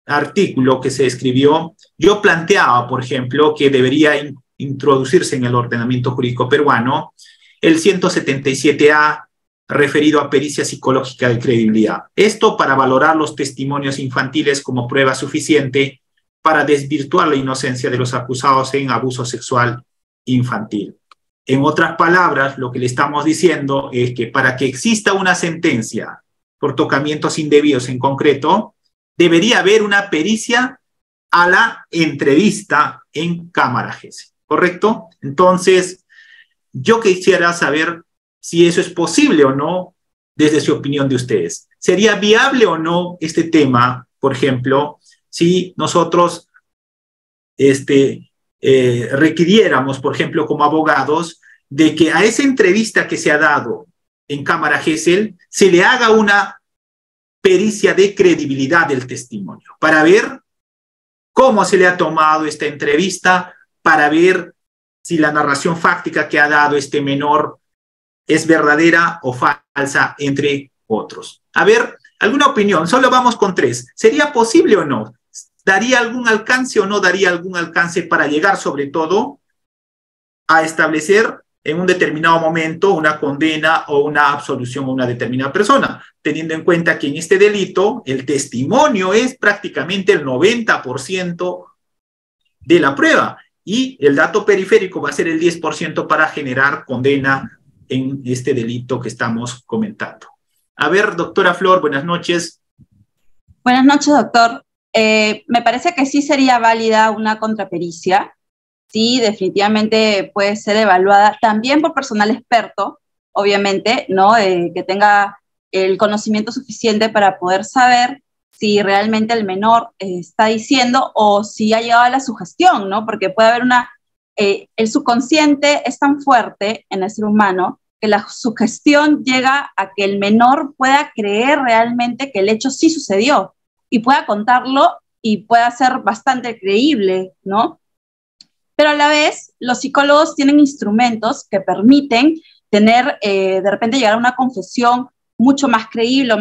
S1: artículo que se escribió, yo planteaba, por ejemplo, que debería introducirse en el ordenamiento jurídico peruano el 177A referido a pericia psicológica de credibilidad. Esto para valorar los testimonios infantiles como prueba suficiente para desvirtuar la inocencia de los acusados en abuso sexual infantil. En otras palabras, lo que le estamos diciendo es que para que exista una sentencia por tocamientos indebidos en concreto, debería haber una pericia a la entrevista en cámara GESEL, ¿correcto? Entonces, yo quisiera saber si eso es posible o no desde su opinión de ustedes. ¿Sería viable o no este tema, por ejemplo, si nosotros requiriéramos, por ejemplo, como abogados, de que a esa entrevista que se ha dado en cámara GESEL se le haga una pericia de credibilidad del testimonio, para ver cómo se le ha tomado esta entrevista, para ver si la narración fáctica que ha dado este menor es verdadera o falsa, entre otros? A ver, alguna opinión, solo vamos con 3. ¿Sería posible o no? ¿Daría algún alcance o no daría algún alcance para llegar, sobre todo, a establecer en un determinado momento una condena o una absolución a una determinada persona, teniendo en cuenta que en este delito el testimonio es prácticamente el 90% de la prueba y el dato periférico va a ser el 10% para generar condena en este delito que estamos comentando? A ver, doctora Flor, buenas noches.
S9: Buenas noches, doctor. Me parece que sí sería válida una contrapericia. Sí, definitivamente puede ser evaluada también por personal experto, obviamente, ¿no? Que tenga el conocimiento suficiente para poder saber si realmente el menor está diciendo o si ha llegado a la sugestión, ¿no? Porque puede haber el subconsciente es tan fuerte en el ser humano que la sugestión llega a que el menor pueda creer realmente que el hecho sí sucedió y pueda contarlo y pueda ser bastante creíble, ¿no? Pero a la vez, los psicólogos tienen instrumentos que permiten tener, de repente llegar a una confesión mucho más creíble,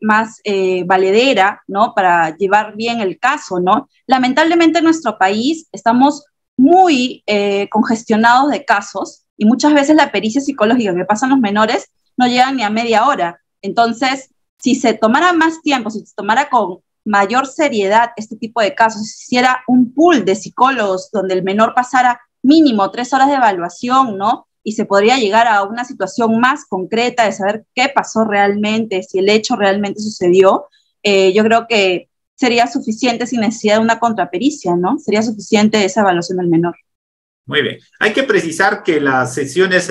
S9: más valedera, ¿no? Para llevar bien el caso, ¿no? Lamentablemente en nuestro país estamos muy congestionados de casos y muchas veces la pericia psicológica que pasan los menores no llegan ni a media hora. Entonces, si se tomara más tiempo, si se tomara con mayor seriedad este tipo de casos, si se hiciera un pool de psicólogos donde el menor pasara mínimo 3 horas de evaluación, ¿no? Y se podría llegar a una situación más concreta de saber qué pasó realmente, si el hecho realmente sucedió, yo creo que sería suficiente sin necesidad de una contrapericia, ¿no? Sería suficiente esa evaluación del menor.
S1: Muy bien. Hay que precisar que las sesiones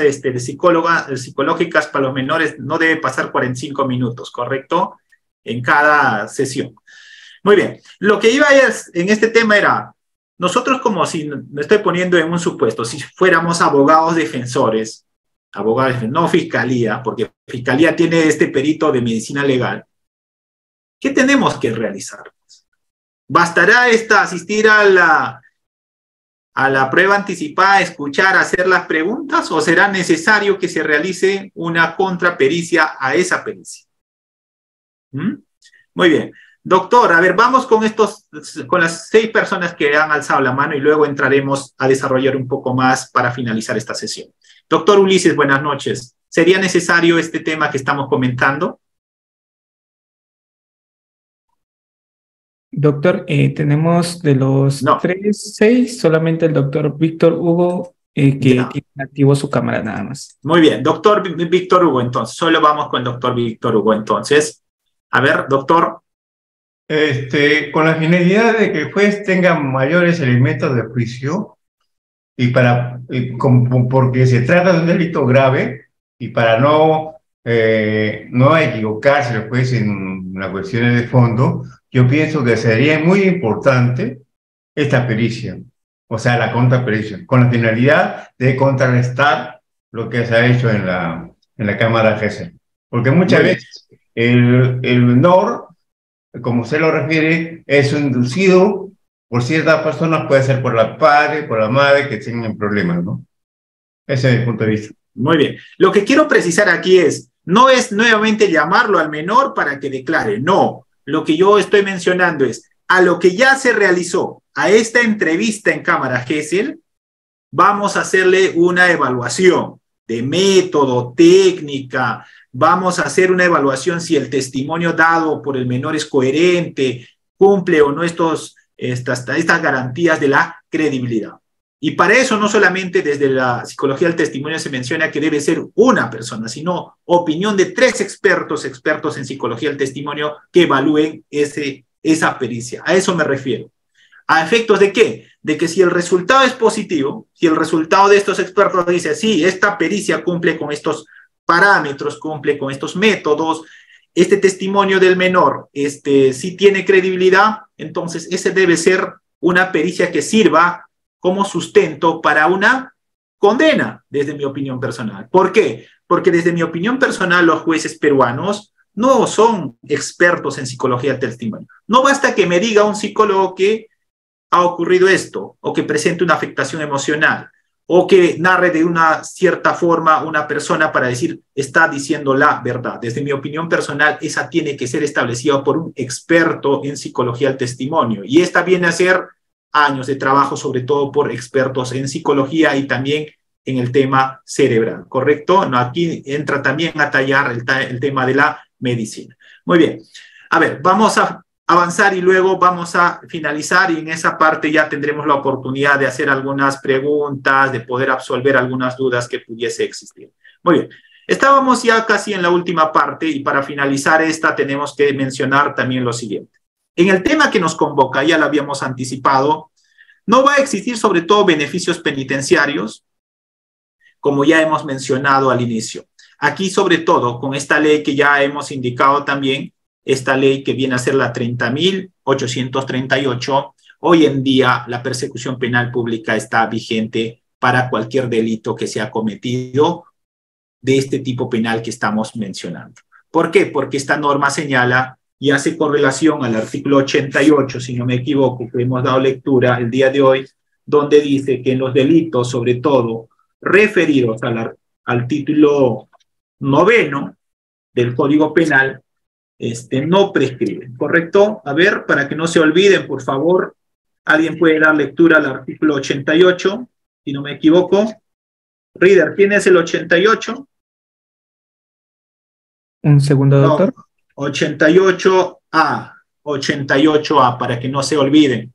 S1: psicológicas para los menores no debe pasar 45 minutos, ¿correcto? En cada sesión. Muy bien. Lo que iba en este tema era, nosotros como si, me estoy poniendo en un supuesto, si fuéramos abogados defensores, no fiscalía, porque fiscalía tiene este perito de medicina legal, ¿qué tenemos que realizar? ¿Bastará asistir a la prueba anticipada, escuchar, hacer las preguntas, o será necesario que se realice una contrapericia a esa pericia? Muy bien. Doctor, a ver, vamos con las 6 personas que han alzado la mano y luego entraremos a desarrollar un poco más para finalizar esta sesión. Doctor Ulises, buenas noches. ¿Sería necesario este tema que estamos comentando?
S2: Doctor, tenemos de los 6, solamente el doctor Víctor Hugo que tiene activo su cámara nada más.
S1: Muy bien, doctor Víctor Hugo, entonces, solo vamos con el doctor Víctor Hugo, entonces. A ver, doctor.
S7: Con la finalidad de que el juez tenga mayores elementos de juicio porque se trata de un delito grave y para no equivocarse el juez en las cuestiones de fondo, yo pienso que sería muy importante esta pericia, o sea, la contrapericia, con la finalidad de contrarrestar lo que se ha hecho en la Cámara Gesell. Porque muchas veces el menor, como usted lo refiere, es inducido por ciertas personas, puede ser por la padre, por la madre que tienen problemas, ¿no? Ese es mi punto de vista.
S1: Muy bien. Lo que quiero precisar aquí no es nuevamente llamarlo al menor para que declare, no. Lo que yo estoy mencionando es, a lo que ya se realizó, a esta entrevista en Cámara Gesell, vamos a hacerle una evaluación de método, técnica, vamos a hacer una evaluación si el testimonio dado por el menor es coherente, cumple o no estas garantías de la credibilidad. Y para eso no solamente desde la psicología del testimonio se menciona que debe ser una persona, sino opinión de 3 expertos en psicología del testimonio que evalúen esa pericia. A eso me refiero. ¿A efectos de qué? De que si el resultado es positivo, si el resultado de estos expertos dice, sí, esta pericia cumple con estos parámetros, cumple con estos métodos, este testimonio del menor sí tiene credibilidad, entonces ese debe ser una pericia que sirva como sustento para una condena, desde mi opinión personal. ¿Por qué? Porque desde mi opinión personal los jueces peruanos no son expertos en psicología del testimonio. No basta que me diga un psicólogo que ha ocurrido esto, o que presente una afectación emocional, o que narre de una cierta forma una persona para decir, está diciendo la verdad. Desde mi opinión personal, esa tiene que ser establecida por un experto en psicología del testimonio. Y esta viene a ser años de trabajo, sobre todo por expertos en psicología y también en el tema cerebral, ¿correcto? No, aquí entra también a tallar el tema de la medicina. Muy bien. A ver, vamos a avanzar y luego vamos a finalizar, y en esa parte ya tendremos la oportunidad de hacer algunas preguntas, de poder absolver algunas dudas que pudiese existir. Muy bien. Estábamos ya casi en la última parte y para finalizar esta tenemos que mencionar también lo siguiente. En el tema que nos convoca, ya lo habíamos anticipado, no va a existir sobre todo beneficios penitenciarios, como ya hemos mencionado al inicio. Aquí sobre todo con esta ley que ya hemos indicado también, esta ley que viene a ser la 30.838, hoy en día la persecución penal pública está vigente para cualquier delito que sea cometido de este tipo penal que estamos mencionando. ¿Por qué? Porque esta norma señala y hace correlación al artículo 88, si no me equivoco, que hemos dado lectura el día de hoy, donde dice que en los delitos, sobre todo referidos al al título 9 del Código Penal, no prescriben, ¿correcto? A ver, para que no se olviden, por favor, alguien puede dar lectura al artículo 88, si no me equivoco. Reader, ¿quién es el 88?
S2: Un segundo, doctor.
S1: 88A, 88A, para que no se olviden.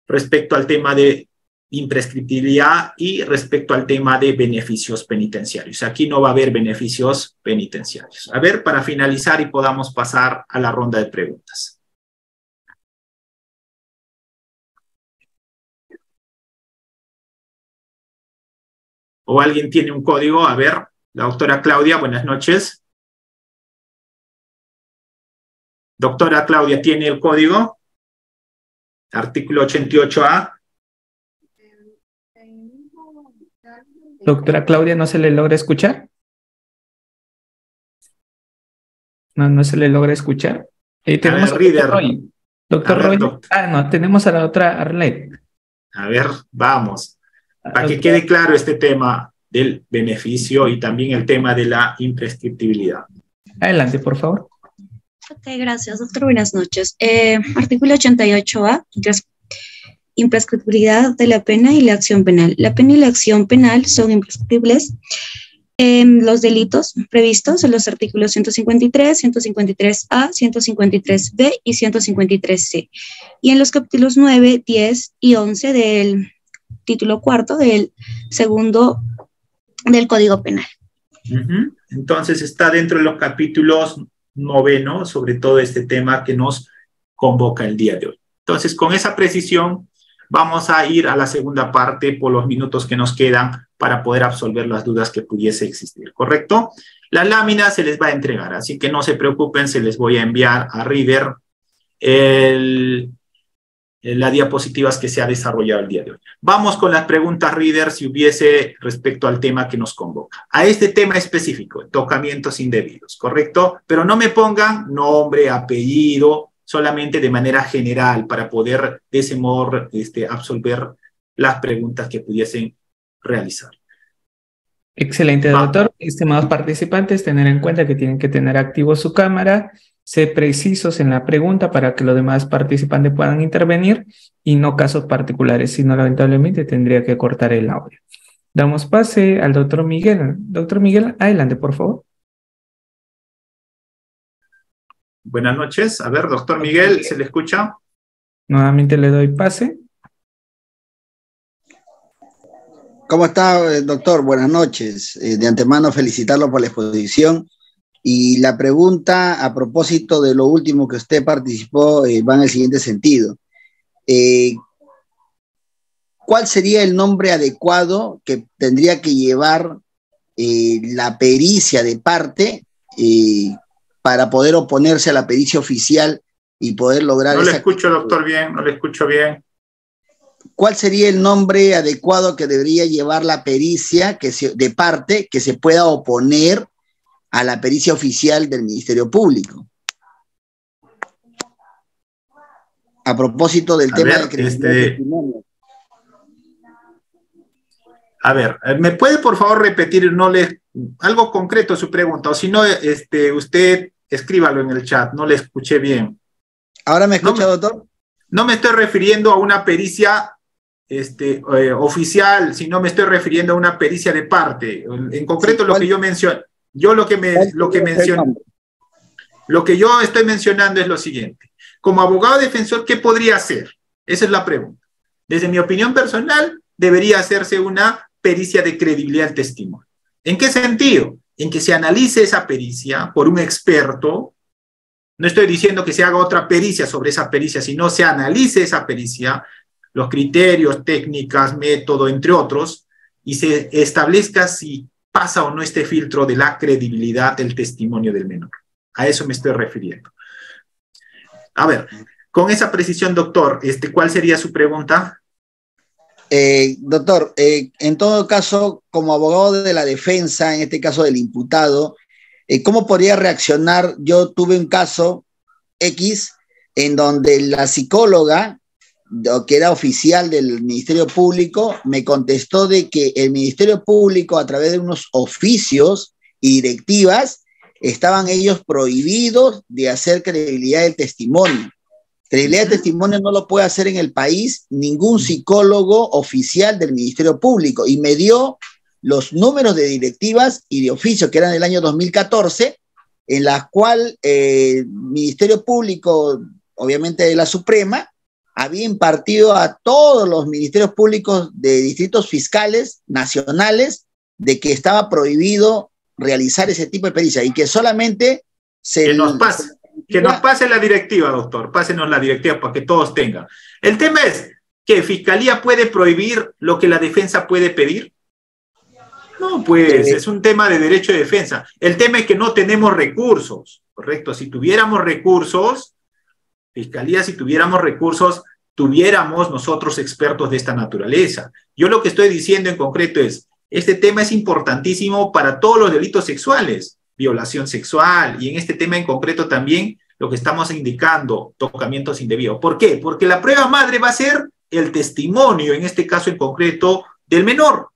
S1: Respecto al tema de imprescriptibilidad y respecto al tema de beneficios penitenciarios. Aquí no va a haber beneficios penitenciarios. A ver, para finalizar y podamos pasar a la ronda de preguntas. ¿O alguien tiene un código? A ver, la doctora Claudia, buenas noches. Doctora Claudia, ¿tiene el código? Artículo 88A.
S2: Doctora Claudia, ¿no se le logra escuchar? No se le logra escuchar. Tenemos
S1: a ver,
S2: doctor Roy. No, tenemos a la otra Arlet.
S1: A ver, vamos. Para que quede claro este tema del beneficio y también el tema de la imprescriptibilidad.
S2: Adelante, por favor.
S20: Ok, gracias, doctor. Buenas noches. Artículo 88A, imprescriptibilidad de la pena y la acción penal. La pena y la acción penal son imprescriptibles en los delitos previstos en los artículos 153, 153A, 153B y 153C. Y en los capítulos 9, 10 y 11 del título cuarto del segundo del Código Penal.
S1: Entonces está dentro de los capítulos 9, sobre todo este tema que nos convoca el día de hoy. Entonces, con esa precisión, vamos a ir a la segunda parte por los minutos que nos quedan para poder absolver las dudas que pudiese existir, ¿correcto? La lámina se les va a entregar, así que no se preocupen, se les voy a enviar a Reader las diapositivas que se ha desarrollado el día de hoy. Vamos con las preguntas, Reader, si hubiese respecto al tema que nos convoca. A este tema específico, tocamientos indebidos, ¿correcto? Pero no me pongan nombre, apellido, solamente de manera general para poder de ese modo absolver las preguntas que pudiesen realizar.
S2: Excelente, doctor. Estimados participantes, tener en cuenta que tienen que tener activo su cámara, ser precisos en la pregunta para que los demás participantes puedan intervenir y no casos particulares, sino lamentablemente tendría que cortar el audio. Damos pase al doctor Miguel. Doctor Miguel, adelante, por favor.
S1: Buenas noches. A ver, doctor Miguel, ¿se le escucha?
S2: Nuevamente le doy pase.
S21: ¿Cómo está, doctor? Buenas noches. De antemano felicitarlo por la exposición. Y la pregunta a propósito de lo último que usted participó va en el siguiente sentido. ¿Cuál sería el nombre adecuado que tendría que llevar la pericia de parte para poder oponerse a la pericia oficial y poder lograr
S1: No le escucho, doctor, bien, no le escucho bien.
S21: ¿Cuál sería el nombre adecuado que debería llevar la pericia de parte que se pueda oponer a la pericia oficial del Ministerio Público? A propósito del tema de testimonio.
S1: A ver, ¿me puede por favor repetir algo concreto su pregunta? O si no, usted escríbalo en el chat, no le escuché bien.
S21: ¿Ahora me escucha, doctor? No
S1: me estoy refiriendo a una pericia oficial, sino me estoy refiriendo a una pericia de parte. En concreto, lo que yo menciono. Lo que yo estoy mencionando es lo siguiente. Como abogado defensor, ¿qué podría hacer? Esa es la pregunta. Desde mi opinión personal, debería hacerse una pericia de credibilidad del testimonio. ¿En qué sentido? En que se analice esa pericia por un experto. No estoy diciendo que se haga otra pericia sobre esa pericia, sino se analice esa pericia, los criterios, técnicas, método, entre otros, y se establezca si pasa o no este filtro de la credibilidad del testimonio del menor. A eso me estoy refiriendo. A ver, con esa precisión, doctor, ¿cuál sería su pregunta?
S21: Doctor, en todo caso, como abogado de la defensa, en este caso del imputado, ¿cómo podría reaccionar? Yo tuve un caso X en donde la psicóloga que era oficial del Ministerio Público, me contestó de que el Ministerio Público, a través de unos oficios y directivas, estaban ellos prohibidos de hacer credibilidad del testimonio. Credibilidad del testimonio no lo puede hacer en el país ningún psicólogo oficial del Ministerio Público, y me dio los números de directivas y de oficio que eran del año 2014, en la cual el Ministerio Público, obviamente de la Suprema, había impartido a todos los ministerios públicos de distritos fiscales nacionales de que estaba prohibido realizar ese tipo de pericia y que solamente
S1: que nos pase la directiva, doctor, pásenos la directiva para que todos tengan. El tema es que Fiscalía puede prohibir lo que la defensa puede pedir. No, pues es un tema de derecho de defensa. El tema es que no tenemos recursos, ¿correcto? Si tuviéramos recursos, Fiscalía, si tuviéramos recursos, tuviéramos nosotros expertos de esta naturaleza. Yo lo que estoy diciendo en concreto es, este tema es importantísimo para todos los delitos sexuales, violación sexual, y en este tema en concreto también lo que estamos indicando, tocamientos indebidos. ¿Por qué? Porque la prueba madre va a ser el testimonio, en este caso en concreto, del menor.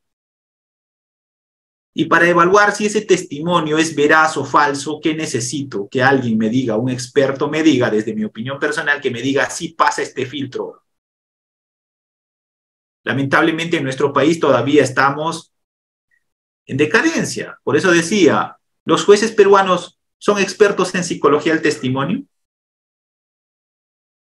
S1: Y para evaluar si ese testimonio es veraz o falso, ¿qué necesito? Que alguien me diga, un experto me diga, desde mi opinión personal, que me diga si pasa este filtro. Lamentablemente en nuestro país todavía estamos en decadencia. Por eso decía, ¿los jueces peruanos son expertos en psicología del testimonio?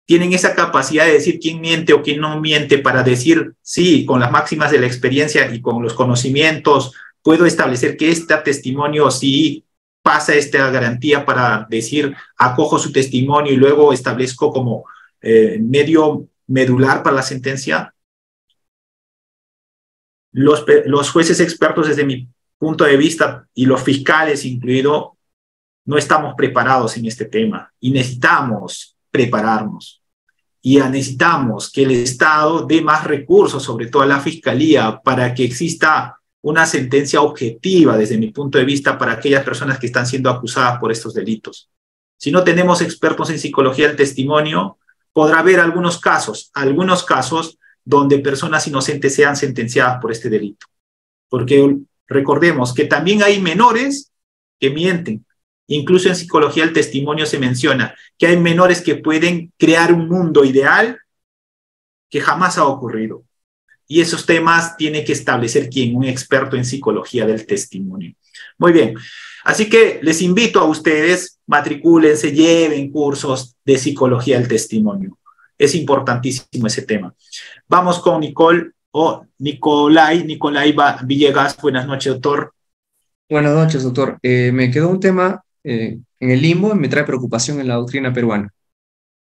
S1: ¿Tienen esa capacidad de decir quién miente o quién no miente para decir, sí, con las máximas de la experiencia y con los conocimientos, puedo establecer que este testimonio sí pasa esta garantía para decir, acojo su testimonio y luego establezco como medio medular para la sentencia? Los jueces expertos, desde mi punto de vista, y los fiscales incluido, no estamos preparados en este tema y necesitamos prepararnos. Y necesitamos que el Estado dé más recursos, sobre todo a la Fiscalía, para que exista una sentencia objetiva, desde mi punto de vista, para aquellas personas que están siendo acusadas por estos delitos. Si no tenemos expertos en psicología del testimonio, podrá haber algunos casos donde personas inocentes sean sentenciadas por este delito. Porque recordemos que también hay menores que mienten. Incluso en psicología del testimonio se menciona que hay menores que pueden crear un mundo ideal que jamás ha ocurrido. Y esos temas tiene que establecer quién, un experto en psicología del testimonio. Muy bien, así que les invito a ustedes, matricúlense, lleven cursos de psicología del testimonio. Es importantísimo ese tema. Vamos con Nicolai Villegas. Buenas noches, doctor.
S12: Buenas noches, doctor. Me quedó un tema en el limbo y me trae preocupación en la doctrina peruana.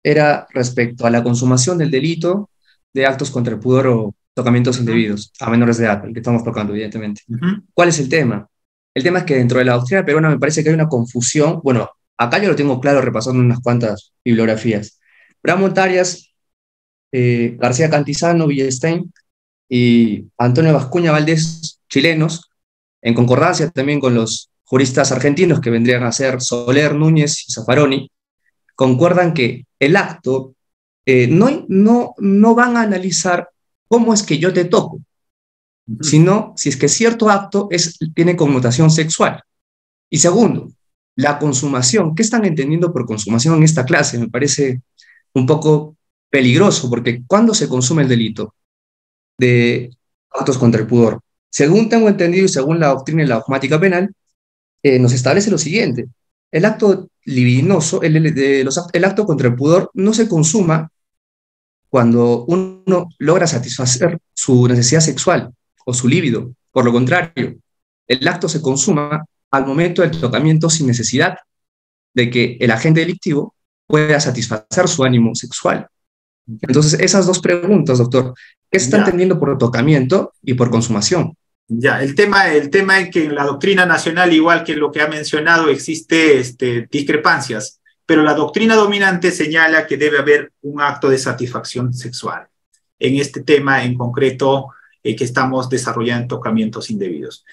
S12: Era respecto a la consumación del delito de actos contra el pudor o tocamientos indebidos a menores de edad, el que estamos tocando, evidentemente. ¿Cuál es el tema? El tema es que dentro de la doctrina peruana me parece que hay una confusión. Bueno, acá yo lo tengo claro repasando unas cuantas bibliografías. Bramont Arias, García Cantizano, Villestein y Antonio Bascuña Valdés, chilenos, en concordancia también con los juristas argentinos que vendrían a ser Soler, Núñez y Zaffaroni, concuerdan que el acto no van a analizar cómo es que yo te toco, sino si es que cierto acto tiene connotación sexual. Y segundo, la consumación. ¿Qué están entendiendo por consumación en esta clase? Me parece un poco peligroso, porque ¿cuándo se consume el delito de actos contra el pudor? Según tengo entendido y según la doctrina y la dogmática penal, nos establece lo siguiente: el acto libidinoso, el acto contra el pudor no se consuma cuando uno logra satisfacer su necesidad sexual o su líbido. Por lo contrario, el acto se consuma al momento del tocamiento sin necesidad de que el agente delictivo pueda satisfacer su ánimo sexual. Entonces, esas dos preguntas, doctor, ¿qué se está entendiendo por tocamiento y por consumación?
S1: Ya, el tema es que en la doctrina nacional, igual que lo que ha mencionado, existe discrepancias, pero la doctrina dominante señala que debe haber un acto de satisfacción sexual. En este tema en concreto que estamos desarrollando, tocamientos indebidos.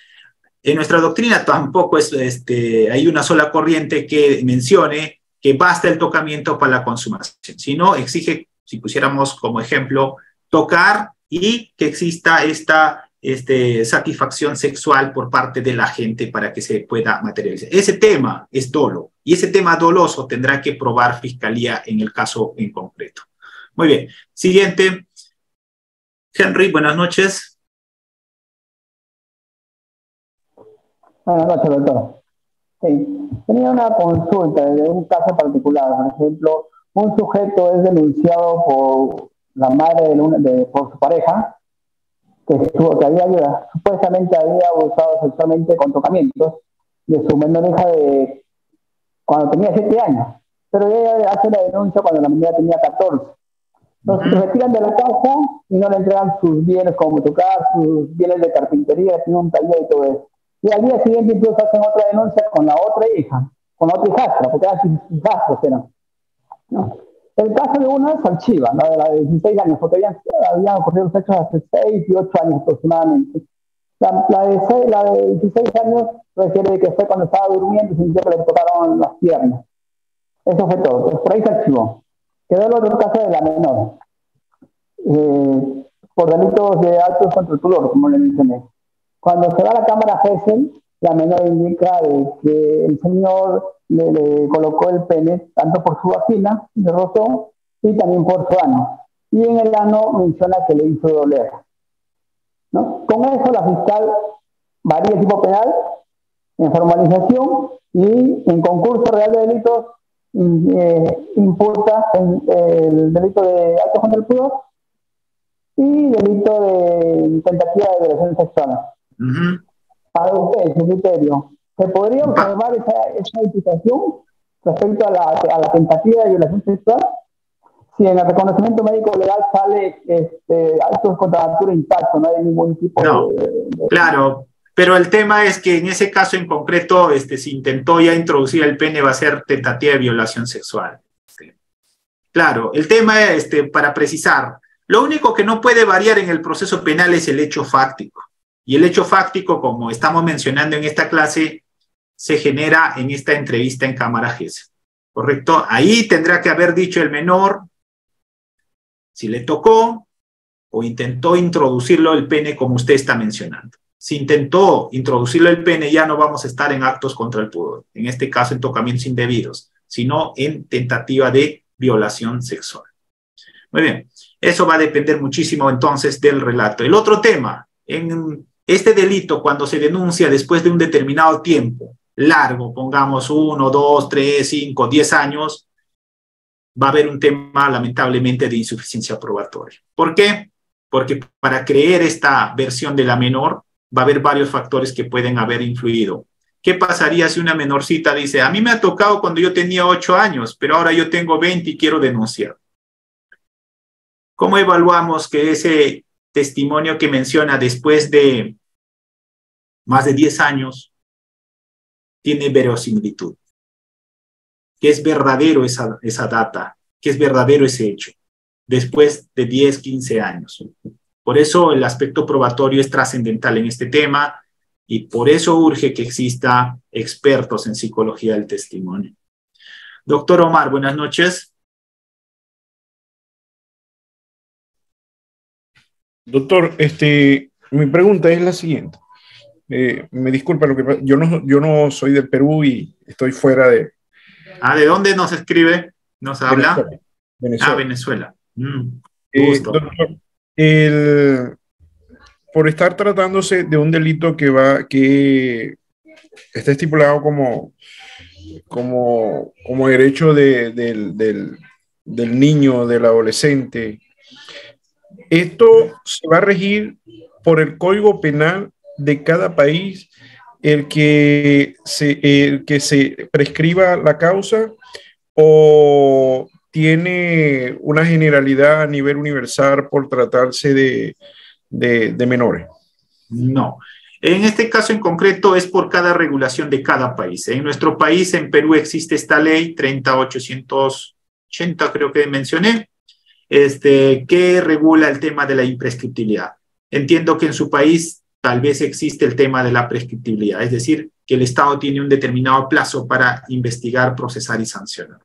S1: En nuestra doctrina tampoco hay una sola corriente que mencione que basta el tocamiento para la consumación, sino exige Si pusiéramos como ejemplo tocar y que exista esta satisfacción sexual por parte de la gente para que se pueda materializar. Ese tema es dolo, y ese tema doloso tendrá que probar Fiscalía en el caso en concreto. Muy bien. Siguiente. Henry, buenas noches.
S13: Buenas noches, doctor. Sí. Tenía una consulta de un caso particular. Por ejemplo, un sujeto es denunciado por la madre por su pareja, que había supuestamente había abusado sexualmente con tocamientos de su menor hija cuando tenía 7 años. Pero ella hace la denuncia cuando la menor tenía 14. Entonces se retiran de la casa y no le entregan sus bienes como tocar, sus bienes de carpintería, tiene un taller y todo eso. Y al día siguiente incluso hacen otra denuncia con la otra hija, con la otra hijastra, porque eran hijastros eran, ¿no? El caso de una es archiva, ¿no? De la de 16 años, porque habían ocurrido los hechos hace 6 y 8 años aproximadamente. La de 16 años refiere que fue cuando estaba durmiendo y sintió que le tocaron las piernas. Eso fue todo. Entonces, por ahí se archivó. Quedó el otro caso de la menor, por delitos de actos contra el pudor, como le mencioné. Cuando se va a la cámara Gesell, la menor indica que el señor le colocó el pene tanto por su vagina, le rozó, y también por su ano. Y en el ano menciona que le hizo doler, ¿no? Con eso la fiscal varía el tipo penal en formalización y en concurso real de delitos imputa el delito de actos contra el pudor y delito de tentativa de violación sexual. Para usted, su criterio, ¿se podría observar esa imputación respecto a la tentativa de violación sexual? Si en el reconocimiento médico legal sale actos contra la natura intacto, no hay ningún tipo de...
S1: Claro, pero el tema es que en ese caso en concreto, se intentó ya introducir el pene, va a ser tentativa de violación sexual. Claro, el tema es, para precisar, lo único que no puede variar en el proceso penal es el hecho fáctico. Y el hecho fáctico, como estamos mencionando en esta clase, se genera en esta entrevista en cámara Gesell. ¿Correcto? Ahí tendrá que haber dicho el menor si le tocó o intentó introducirlo el pene como usted está mencionando. Si intentó introducirlo el pene, ya no vamos a estar en actos contra el pudor, en este caso en tocamientos indebidos, sino en tentativa de violación sexual. Muy bien, eso va a depender muchísimo entonces del relato. El otro tema, en este delito, cuando se denuncia después de un determinado tiempo largo, pongamos 1, 2, 3, 5, 10 años, va a haber un tema lamentablemente de insuficiencia probatoria. ¿Por qué? Porque para creer esta versión de la menor, va a haber varios factores que pueden haber influido. ¿Qué pasaría si una menorcita dice, a mí me ha tocado cuando yo tenía 8 años, pero ahora yo tengo 20 y quiero denunciar? ¿Cómo evaluamos que ese testimonio que menciona después de más de 10 años tiene verosimilitud? Que es verdadero esa data, que es verdadero ese hecho, después de 10, 15 años. Por eso el aspecto probatorio es trascendental en este tema y por eso urge que exista expertos en psicología del testimonio. Doctor Omar, buenas noches.
S18: Doctor, mi pregunta es la siguiente. Me disculpa, yo no soy del Perú y estoy fuera de...
S1: ¿De dónde nos escribe? ¿Nos habla?
S18: Venezuela.
S1: Venezuela.
S18: Gusto. Doctor, por estar tratándose de un delito que está estipulado como derecho del niño, del adolescente, esto se va a regir por el Código Penal de cada país, el que se prescriba la causa, o tiene una generalidad a nivel universal por tratarse de menores.
S1: No. En este caso en concreto es por cada regulación de cada país. En nuestro país, en Perú, existe esta ley 30880, creo que mencioné, que regula el tema de la imprescriptibilidad. Entiendo que en su país tal vez existe el tema de la prescriptibilidad, es decir, que el Estado tiene un determinado plazo para investigar, procesar y sancionar.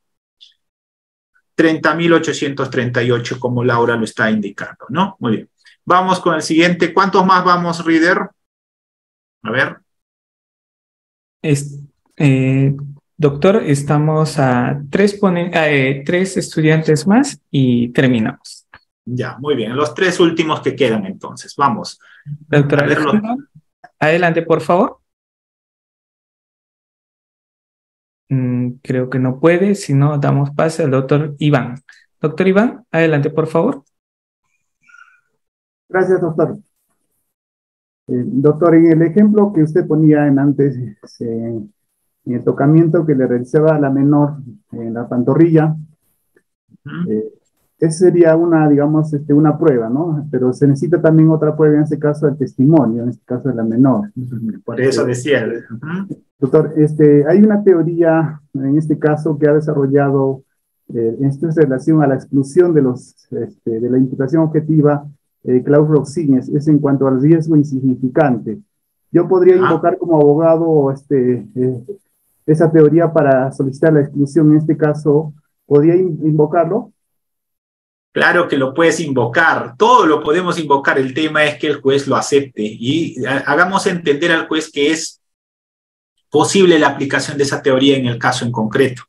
S1: 30.838, como Laura lo está indicando, ¿no? Muy bien. Vamos con el siguiente. ¿Cuántos más vamos, Reader? A ver.
S2: Doctor, estamos a tres estudiantes más y terminamos.
S1: Ya, muy bien. Los tres últimos que quedan, entonces. Vamos.
S2: Doctor Alejandro, adelante, por favor. Creo que no puede, si no, damos pase al doctor Iván. Doctor Iván, adelante, por favor.
S10: Gracias, doctor. Doctor, en el ejemplo que usted ponía en antes, en el tocamiento que le realizaba a la menor en la pantorrilla, esa sería una, digamos, una prueba, ¿no? Pero se necesita también otra prueba, en este caso el testimonio, en este caso de la menor.
S1: Por eso decía.
S10: Doctor, hay una teoría, en este caso, que ha desarrollado, esto es en relación a la exclusión de de la imputación objetiva, Klaus Roxin, es en cuanto al riesgo insignificante. Yo podría invocar como abogado esa teoría para solicitar la exclusión, en este caso, ¿podría invocarlo?
S1: Claro que lo puedes invocar, todo lo podemos invocar, el tema es que el juez lo acepte y hagamos entender al juez que es posible la aplicación de esa teoría en el caso en concreto,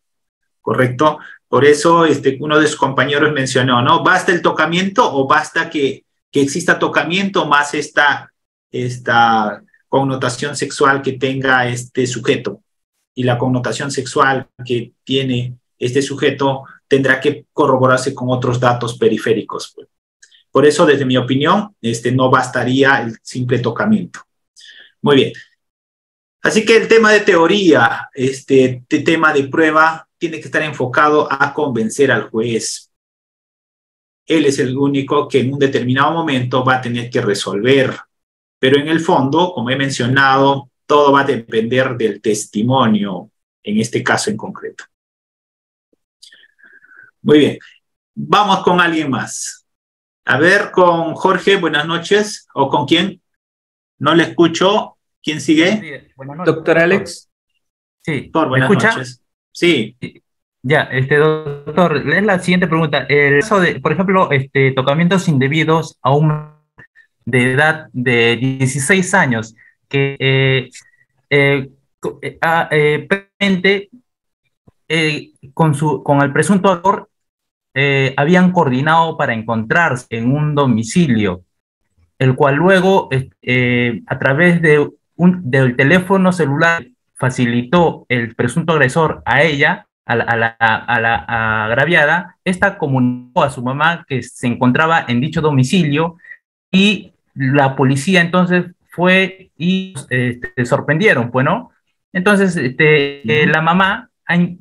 S1: ¿correcto? Por eso uno de sus compañeros mencionó, ¿no? ¿Basta el tocamiento o basta que exista tocamiento más esta connotación sexual que tenga este sujeto? Y la connotación sexual que tiene este sujeto tendrá que corroborarse con otros datos periféricos. Por eso, desde mi opinión, no bastaría el simple tocamiento. Muy bien. Así que el tema de teoría, tema de prueba, tiene que estar enfocado a convencer al juez. Él es el único que en un determinado momento va a tener que resolver. Pero en el fondo, como he mencionado, todo va a depender del testimonio, en este caso en concreto. Muy bien. Vamos con alguien más. A ver, con Jorge, buenas noches. ¿O con quién? No le escucho. ¿Quién sigue?
S3: Buenas noches,
S2: doctor Alex.
S3: Sí.
S1: Buenas noches. Sí.
S3: Ya, doctor, es la siguiente pregunta. El caso de, por ejemplo, tocamientos indebidos a un de edad de 16 años, que previamente con el presunto autor habían coordinado para encontrarse en un domicilio, el cual luego a través del teléfono celular facilitó el presunto agresor a ella, a la agraviada. Esta comunicó a su mamá que se encontraba en dicho domicilio y la policía entonces fue y sorprendieron, pues, ¿no? Entonces la mamá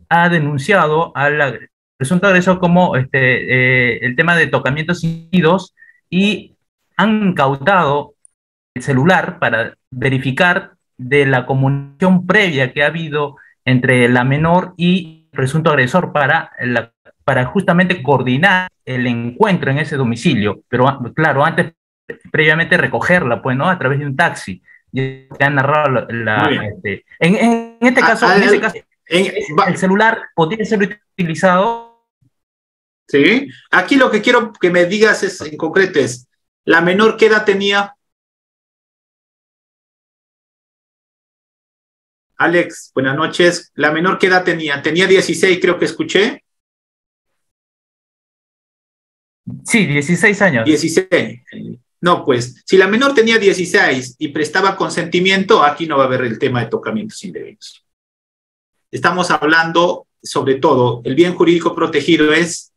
S3: ha denunciado al presunto agresor como el tema de tocamientos indebidos y han incautado el celular para verificar de la comunicación previa que ha habido entre la menor y el presunto agresor para justamente coordinar el encuentro en ese domicilio, pero claro, antes previamente recogerla, pues, ¿no? A través de un taxi. Ya te han narrado en este caso, el celular podría ser utilizado.
S1: Sí, aquí lo que quiero que me digas es, en concreto, es, ¿la menor qué edad tenía? Alex, buenas noches. ¿La menor qué edad tenía? Tenía 16, creo que escuché.
S3: Sí, 16 años.
S1: 16. No, pues, si la menor tenía 16 y prestaba consentimiento, aquí no va a haber el tema de tocamientos indebidos. Estamos hablando, sobre todo, el bien jurídico protegido es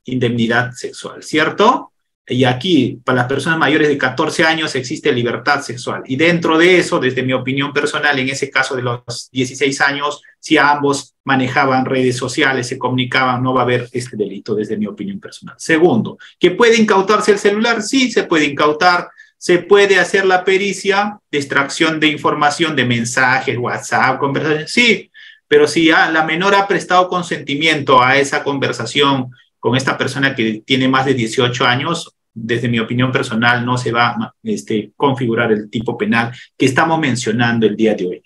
S1: indemnidad sexual, ¿cierto? Y aquí, para las personas mayores de 14 años, existe libertad sexual. Y dentro de eso, desde mi opinión personal, en ese caso de los 16 años, si ambos manejaban redes sociales, se comunicaban, no va a haber este delito, desde mi opinión personal. Segundo, ¿que puede incautarse el celular? Sí, se puede incautar. Se puede hacer la pericia de extracción de información, de mensajes, WhatsApp, conversaciones. Sí, pero si la menor ha prestado consentimiento a esa conversación con esta persona que tiene más de 18 años, desde mi opinión personal, no se va a configurar el tipo penal que estamos mencionando el día de hoy,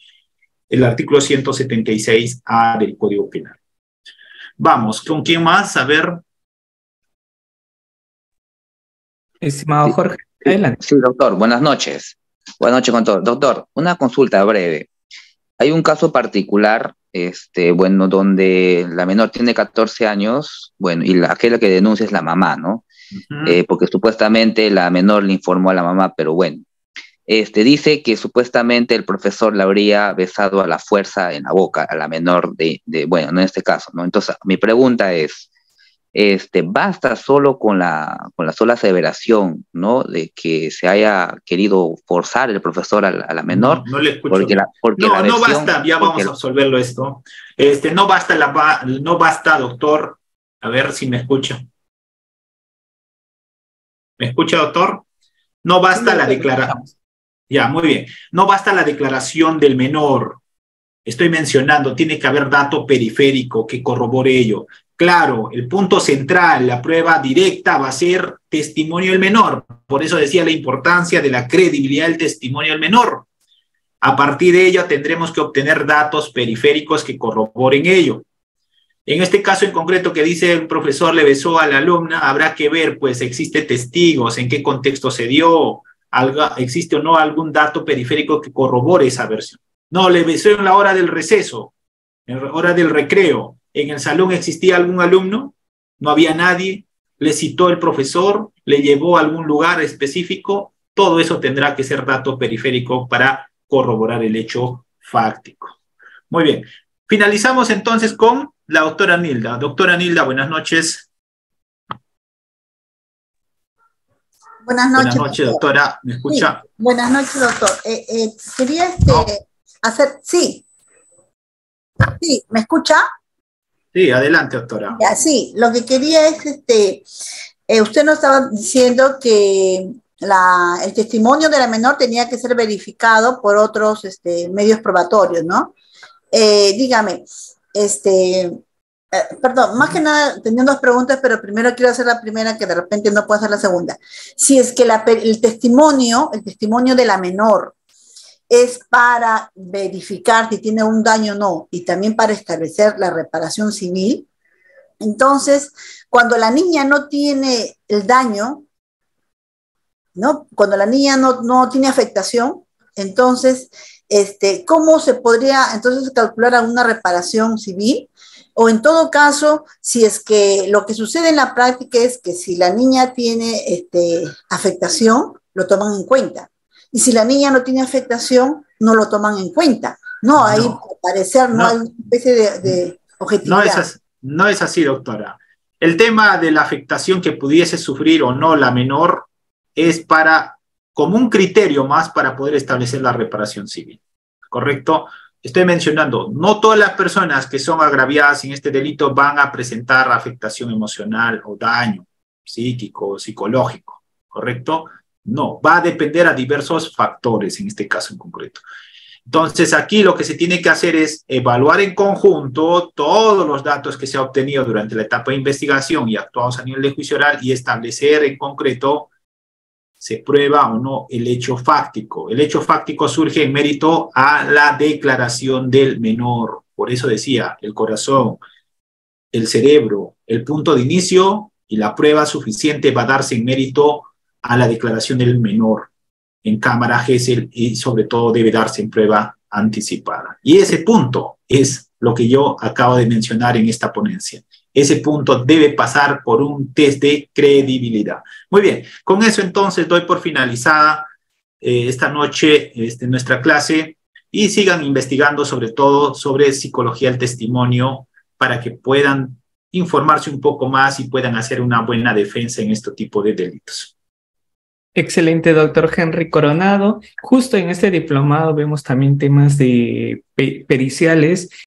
S1: el artículo 176A del Código Penal. Vamos, ¿con quién más? A ver.
S2: Estimado Jorge, adelante.
S4: Sí, doctor, buenas noches. Buenas noches con todos. Doctor, una consulta breve. Hay un caso particular, bueno, donde la menor tiene 14 años, bueno, y aquella que denuncia es la mamá, ¿no? Porque supuestamente la menor le informó a la mamá, pero bueno, dice que supuestamente el profesor la habría besado a la fuerza en la boca a la menor bueno, no en este caso, ¿no? Entonces, mi pregunta es, basta solo con la sola aseveración, ¿no? De que se haya querido forzar el profesor a la menor.
S1: No le escucho.
S4: Porque
S1: no,
S4: la
S1: no
S4: versión,
S1: basta, ya vamos a resolverlo esto. No basta, doctor. A ver si me escucha. ¿Me escucha, doctor? No basta la declaración. Ya, muy bien. No basta la declaración del menor. Estoy mencionando, tiene que haber dato periférico que corrobore ello. Claro, el punto central, la prueba directa va a ser testimonio del menor. Por eso decía la importancia de la credibilidad del testimonio del menor. A partir de ello tendremos que obtener datos periféricos que corroboren ello. En este caso en concreto que dice el profesor le besó a la alumna, habrá que ver, pues, existe testigos, en qué contexto se dio, existe o no algún dato periférico que corrobore esa versión. No, le besó en la hora del receso, en la hora del recreo. ¿En el salón existía algún alumno? ¿No había nadie? ¿Le citó el profesor? ¿Le llevó a algún lugar específico? Todo eso tendrá que ser dato periférico para corroborar el hecho fáctico. Muy bien. Finalizamos entonces con la doctora Nilda. Doctora Nilda, buenas noches.
S22: Buenas noches.
S1: Buenas noches, doctora. ¿Me escucha?
S22: Sí. Buenas noches, doctor. Quería hacer... Sí. Sí, ¿me escucha?
S1: Sí, adelante, doctora.
S22: Ya, sí, lo que quería es, usted nos estaba diciendo que el testimonio de la menor tenía que ser verificado por otros medios probatorios, ¿no? Dígame, perdón, más que nada tenía dos preguntas, pero primero quiero hacer la primera, que de repente no puedo hacer la segunda. Si es que el testimonio de la menor es para verificar si tiene un daño o no, y también para establecer la reparación civil. Entonces, cuando la niña no tiene el daño, ¿no? Cuando la niña no tiene afectación, entonces, ¿cómo se podría entonces calcular una reparación civil? O en todo caso, si es que lo que sucede en la práctica es que si la niña tiene afectación, lo toman en cuenta. Y si la niña no tiene afectación, no lo toman en cuenta. No, ahí al parecer no hay una especie de objetividad.
S1: No es así, doctora. El tema de la afectación que pudiese sufrir o no la menor es como un criterio más para poder establecer la reparación civil. ¿Correcto? Estoy mencionando, no todas las personas que son agraviadas en este delito van a presentar afectación emocional o daño psíquico o psicológico. ¿Correcto? No, va a depender a diversos factores en este caso en concreto. Entonces, aquí lo que se tiene que hacer es evaluar en conjunto todos los datos que se han obtenido durante la etapa de investigación y actuados a nivel de juicio oral y establecer en concreto se prueba o no el hecho fáctico. El hecho fáctico surge en mérito a la declaración del menor. Por eso decía, el corazón, el cerebro, el punto de inicio y la prueba suficiente va a darse en mérito a la declaración del menor en cámara Gesell y sobre todo debe darse en prueba anticipada. Y ese punto es lo que yo acabo de mencionar en esta ponencia. Ese punto debe pasar por un test de credibilidad. Muy bien, con eso entonces doy por finalizada esta noche nuestra clase y sigan investigando sobre todo sobre psicología del testimonio para que puedan informarse un poco más y puedan hacer una buena defensa en este tipo de delitos.
S2: Excelente, doctor Henry Coronado. Justo en este diplomado vemos también temas de periciales